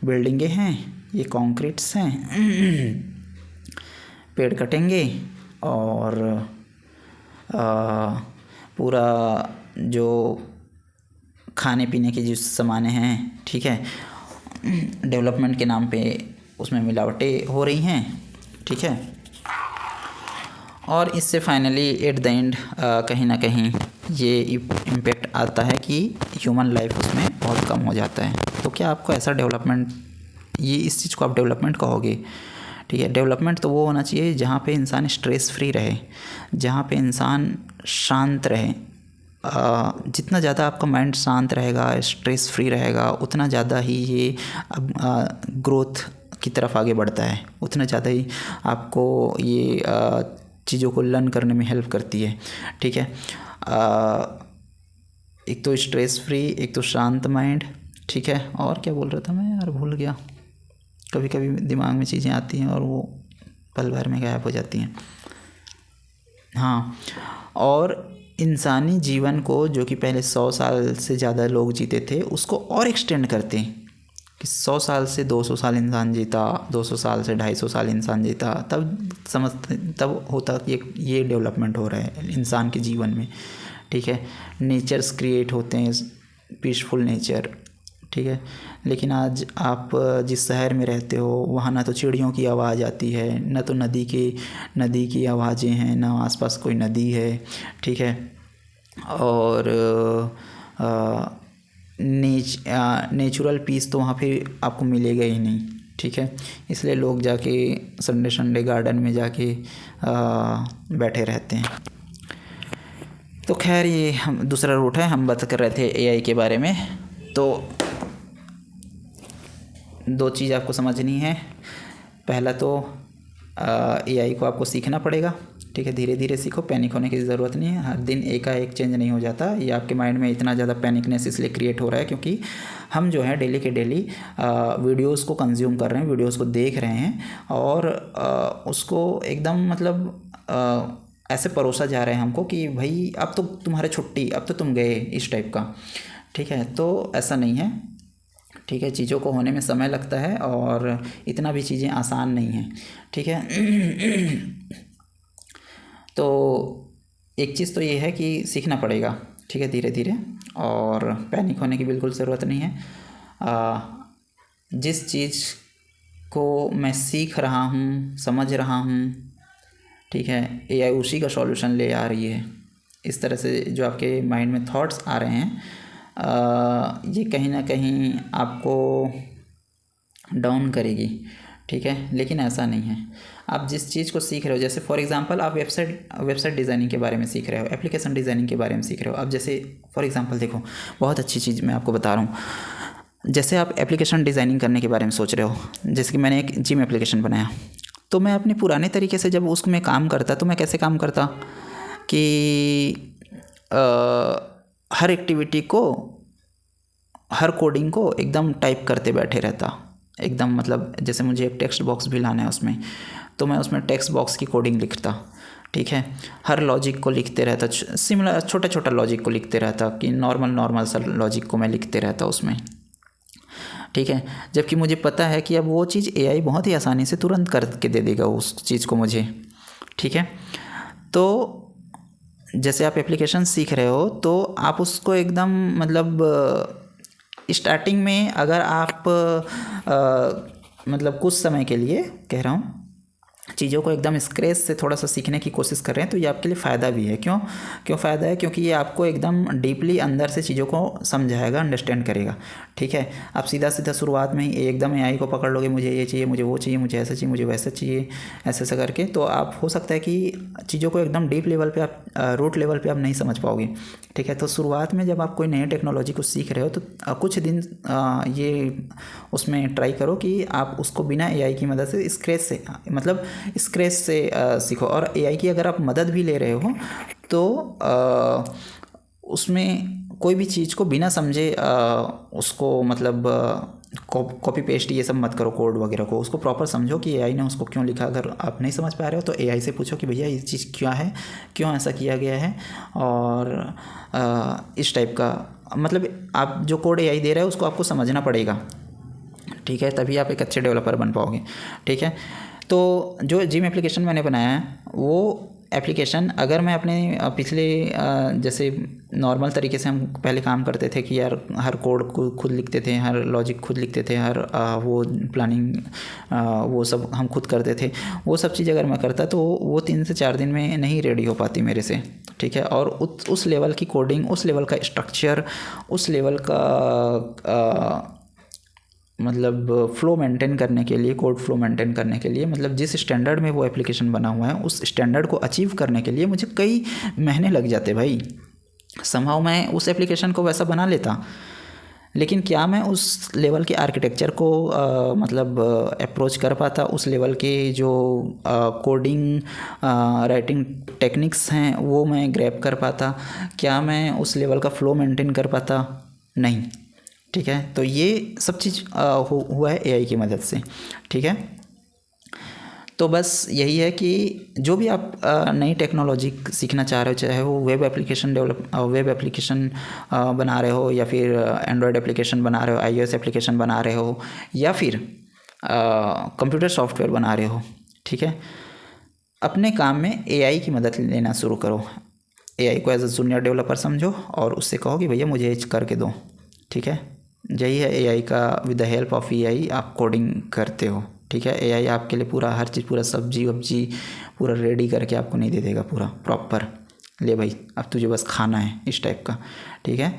बिल्डिंगें हैं, ये कंक्रीट्स हैं, पेड़ कटेंगे और पूरा जो खाने पीने की जो सामानें हैं, ठीक है, डेवलपमेंट के नाम पे उसमें मिलावटें हो रही हैं, ठीक है। और इससे फाइनली एट द एंड कहीं ना कहीं ये इम्पेक्ट आता है कि ह्यूमन लाइफ उसमें बहुत कम हो जाता है। तो क्या आपको ऐसा डेवलपमेंट, ये इस चीज़ को आप डेवलपमेंट कहोगे, ठीक है। डेवलपमेंट तो वो होना चाहिए जहाँ पे इंसान स्ट्रेस फ्री रहे, जहाँ पे इंसान शांत रहे। जितना ज़्यादा आपका माइंड शांत रहेगा, स्ट्रेस फ्री रहेगा, उतना ज़्यादा ही ये ग्रोथ की तरफ आगे बढ़ता है, उतना ज़्यादा ही आपको ये चीज़ों को लर्न करने में हेल्प करती है, ठीक है। एक तो स्ट्रेस फ्री, एक तो शांत माइंड, ठीक है। और क्या बोल रहा था मैं यार, भूल गया। कभी कभी दिमाग में चीज़ें आती हैं और वो पल भर में गायब हो जाती हैं। हाँ, और इंसानी जीवन को जो कि पहले 100 साल से ज़्यादा लोग जीते थे, उसको और एक्सटेंड करते हैं कि 100 साल से 200 साल इंसान जीता, 200 साल से 250 साल इंसान जीता, तब होता कि ये डेवलपमेंट हो रहा है इंसान के जीवन में, ठीक है। नेचर्स क्रिएट होते हैं, पीसफुल नेचर, ठीक है। लेकिन आज आप जिस शहर में रहते हो वहाँ ना तो चिड़ियों की आवाज़ आती है, ना तो नदी की आवाज़ें हैं, ना आसपास कोई नदी है, ठीक है। और नेचुरल पीस तो वहाँ फिर आपको मिलेगा ही नहीं, ठीक है। इसलिए लोग जाके संडे संडे गार्डन में जाके बैठे रहते हैं। तो खैर ये हम दूसरा रूट है, हम बात कर रहे थे एआई के बारे में। तो दो चीज़ आपको समझनी है। पहला तो एआई को आपको सीखना पड़ेगा, ठीक है। धीरे धीरे सीखो, पैनिक होने की ज़रूरत नहीं है। हर दिन एकाएक चेंज नहीं हो जाता। ये आपके माइंड में इतना ज़्यादा पैनिकनेस इसलिए क्रिएट हो रहा है क्योंकि हम जो है डेली के डेली वीडियोस को कंज्यूम कर रहे हैं, वीडियोस को देख रहे हैं और उसको एकदम मतलब ऐसे परोसा जा रहे हैं हमको कि भाई अब तो तुम्हारे छुट्टी, अब तो तुम गए, इस टाइप का, ठीक है। तो ऐसा नहीं है, ठीक है। चीज़ों को होने में समय लगता है और इतना भी चीज़ें आसान नहीं हैं, ठीक है। तो एक चीज़ तो ये है कि सीखना पड़ेगा, ठीक है, धीरे धीरे, और पैनिक होने की बिल्कुल ज़रूरत नहीं है। जिस चीज़ को मैं सीख रहा हूँ, समझ रहा हूँ, ठीक है, एआई उसी का सॉल्यूशन ले आ रही है। इस तरह से जो आपके माइंड में थॉट्स आ रहे हैं, ये कहीं ना कहीं आपको डाउन करेगी, ठीक है। लेकिन ऐसा नहीं है। आप जिस चीज़ को सीख रहे हो, जैसे फॉर एग्जांपल आप वेबसाइट डिज़ाइनिंग के बारे में सीख रहे हो, एप्लीकेशन डिज़ाइनिंग के बारे में सीख रहे हो। अब जैसे फॉर एग्जांपल देखो, बहुत अच्छी चीज़ मैं आपको बता रहा हूँ। जैसे आप एप्लीकेशन डिज़ाइनिंग करने के बारे में सोच रहे हो, जैसे कि मैंने एक जिम एप्लीकेशन बनाया, तो मैं अपने पुराने तरीके से जब उसमें काम करता, तो मैं कैसे काम करता कि हर एक्टिविटी को, हर कोडिंग को एकदम टाइप करते बैठे रहता, एकदम मतलब जैसे मुझे एक टेक्स्ट बॉक्स भी लाना है उसमें, तो मैं उसमें टेक्स्ट बॉक्स की कोडिंग लिखता, ठीक है। हर लॉजिक को लिखते रहता, सिमिलर छोटा छोटा लॉजिक को लिखते रहता कि नॉर्मल सा लॉजिक को मैं लिखते रहता उसमें, ठीक है। जबकि मुझे पता है कि अब वो चीज़ एआई बहुत ही आसानी से तुरंत करके दे देगा उस चीज़ को मुझे, ठीक है। तो जैसे आप एप्लीकेशन सीख रहे हो तो आप उसको एकदम मतलब स्टार्टिंग में अगर आप मतलब कुछ समय के लिए कह रहा हूँ, चीज़ों को एकदम स्क्रैच से थोड़ा सा सीखने की कोशिश कर रहे हैं, तो ये आपके लिए फ़ायदा भी है। क्यों फ़ायदा है? क्योंकि ये आपको एकदम डीपली अंदर से चीज़ों को समझाएगा, अंडरस्टैंड करेगा, ठीक है। आप सीधा सीधा शुरुआत में ही एकदम एआई को पकड़ लोगे, मुझे ये चाहिए, मुझे वो चाहिए, मुझे ऐसा चाहिए, मुझे वैसा चाहिए, ऐसे ऐसा करके, तो आप हो सकता है कि चीज़ों को एकदम डीप लेवल पर आप रूट लेवल पर आप नहीं समझ पाओगे, ठीक है। तो शुरुआत में जब आप कोई नई टेक्नोलॉजी को सीख रहे हो तो कुछ दिन ये उसमें ट्राई करो कि आप उसको बिना एआई की मदद से स्क्रैच से, मतलब स्क्रैच से सीखो। और एआई की अगर आप मदद भी ले रहे हो तो उसमें कोई भी चीज़ को बिना समझे उसको मतलब कॉपी पेस्ट ये सब मत करो, कोड वगैरह को उसको प्रॉपर समझो कि एआई ने उसको क्यों लिखा। अगर आप नहीं समझ पा रहे हो तो एआई से पूछो कि भैया ये चीज़ क्या है, क्यों ऐसा किया गया है, और इस टाइप का, मतलब आप जो कोड एआई दे रहा है उसको आपको समझना पड़ेगा, ठीक है, तभी आप एक अच्छे डेवलपर बन पाओगे, ठीक है। तो जो जिम एप्लीकेशन मैंने बनाया है वो एप्लीकेशन, अगर मैं अपने पिछले जैसे नॉर्मल तरीके से हम पहले काम करते थे कि यार हर कोड को खुद लिखते थे, हर लॉजिक खुद लिखते थे, हर वो प्लानिंग वो सब हम खुद करते थे, वो सब चीज़ अगर मैं करता तो वो 3 से 4 दिन में नहीं रेडी हो पाती मेरे से, ठीक है। और उस लेवल की कोडिंग, उस लेवल का स्ट्रक्चर, उस लेवल का मतलब फ़्लो मेंटेन करने के लिए, कोड फ्लो मेंटेन करने के लिए, मतलब जिस स्टैंडर्ड में वो एप्लीकेशन बना हुआ है उस स्टैंडर्ड को अचीव करने के लिए मुझे कई महीने लग जाते भाई। समहाउ मैं उस एप्लीकेशन को वैसा बना लेता, लेकिन क्या मैं उस लेवल के आर्किटेक्चर को मतलब अप्रोच कर पाता, उस लेवल के जो कोडिंग राइटिंग टेक्निक्स हैं वो मैं ग्रैब कर पाता? क्या मैं उस लेवल का फ़्लो मेंटेन कर पाता? नहीं, ठीक है। तो ये सब चीज़ हुआ है एआई की मदद से, ठीक है। तो बस यही है कि जो भी आप नई टेक्नोलॉजी सीखना चाह रहे हो, चाहे वो वेब एप्लीकेशन बना रहे हो, या फिर एंड्रॉयड एप्लीकेशन बना रहे हो, आईओएस एप्लीकेशन बना रहे हो, या फिर कंप्यूटर सॉफ्टवेयर बना रहे हो, ठीक है, अपने काम में एआई की मदद लेना शुरू करो। एआई को एज अ जूनियर डेवलपर समझो और उससे कहो कि भैया मुझे ये करके दो, ठीक है। यही है एआई का, with the help of AI आप कोडिंग करते हो, ठीक है। एआई आपके लिए पूरा हर चीज़, पूरा सब्जी वब्जी पूरा रेडी करके आपको नहीं दे देगा पूरा प्रॉपर, ले भाई अब तुझे बस खाना है, इस टाइप का, ठीक है।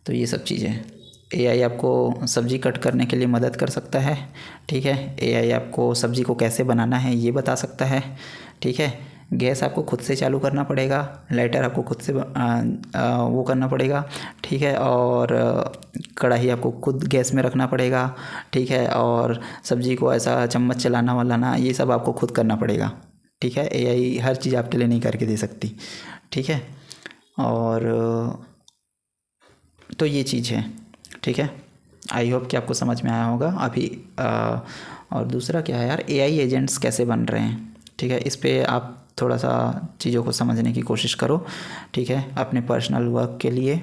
तो ये सब चीज़ें एआई आपको सब्ज़ी कट करने के लिए मदद कर सकता है, ठीक है। एआई आपको सब्ज़ी को कैसे बनाना है ये बता सकता है, ठीक है। गैस आपको खुद से चालू करना पड़ेगा, लाइटर आपको खुद से वो करना पड़ेगा, ठीक है। और कढ़ाई आपको खुद गैस में रखना पड़ेगा, ठीक है। और सब्ज़ी को ऐसा चम्मच चलाना वालाना ये सब आपको खुद करना पड़ेगा, ठीक है। एआई हर चीज़ आपके लिए नहीं करके दे सकती, ठीक है। और तो ये चीज़ है, ठीक है। आई होप कि आपको समझ में आया होगा अभी। और दूसरा क्या है यार, एआई एजेंट्स कैसे बन रहे हैं, ठीक है। इस पे आप थोड़ा सा चीज़ों को समझने की कोशिश करो, ठीक है, अपने पर्सनल वर्क के लिए,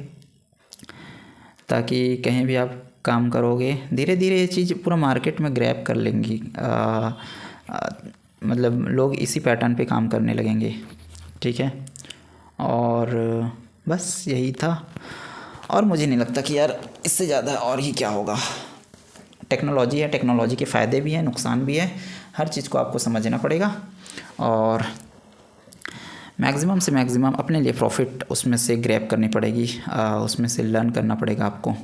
ताकि कहीं भी आप काम करोगे धीरे धीरे ये चीज़ पूरा मार्केट में ग्रैब कर लेंगी। मतलब लोग इसी पैटर्न पे काम करने लगेंगे, ठीक है। और बस यही था, और मुझे नहीं लगता कि यार इससे ज़्यादा और ही क्या होगा। टेक्नोलॉजी है, टेक्नोलॉजी के फ़ायदे भी हैं, नुकसान भी है, हर चीज़ को आपको समझना पड़ेगा और मैक्सिमम से मैक्सिमम अपने लिए प्रॉफिट उसमें से ग्रैब करनी पड़ेगी, उसमें से लर्न करना पड़ेगा आपको।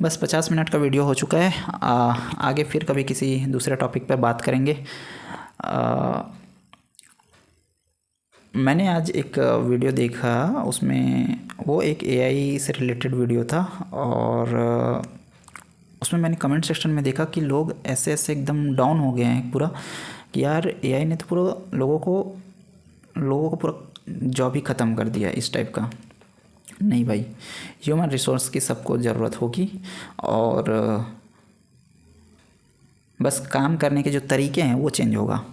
बस 50 मिनट का वीडियो हो चुका है। आगे फिर कभी किसी दूसरे टॉपिक पर बात करेंगे। मैंने आज एक वीडियो देखा, उसमें वो एक एआई से रिलेटेड वीडियो था, और उसमें मैंने कमेंट सेक्शन में देखा कि लोग ऐसे ऐसे एकदम डाउन हो गए हैं पूरा, कि यार एआई ने तो पूरा लोगों को पूरा जॉब ही ख़त्म कर दिया, इस टाइप का। नहीं भाई, ह्यूमन रिसोर्स की सबको ज़रूरत होगी, और बस काम करने के जो तरीके हैं वो चेंज होगा।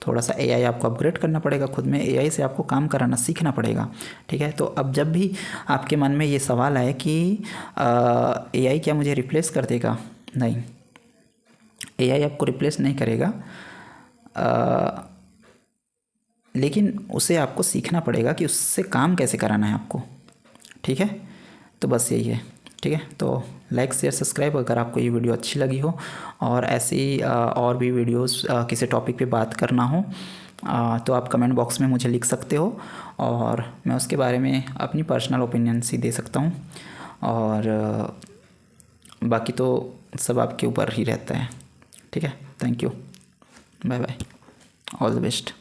थोड़ा सा एआई आपको अपग्रेड करना पड़ेगा खुद में, एआई से आपको काम कराना सीखना पड़ेगा, ठीक है। तो अब जब भी आपके मन में ये सवाल आए कि एआई क्या मुझे रिप्लेस कर देगा, नहीं, एआई आपको रिप्लेस नहीं करेगा, लेकिन उसे आपको सीखना पड़ेगा कि उससे काम कैसे कराना है आपको, ठीक है। तो बस यही है, ठीक है। तो लाइक शेयर सब्सक्राइब अगर आपको ये वीडियो अच्छी लगी हो, और ऐसी और भी वीडियोस किसी टॉपिक पे बात करना हो, तो आप कमेंट बॉक्स में मुझे लिख सकते हो, और मैं उसके बारे में अपनी पर्सनल ओपिनियंस ही दे सकता हूँ, और बाकी तो सब आपके ऊपर ही रहता है, ठीक है। Thank you, bye bye, all the best.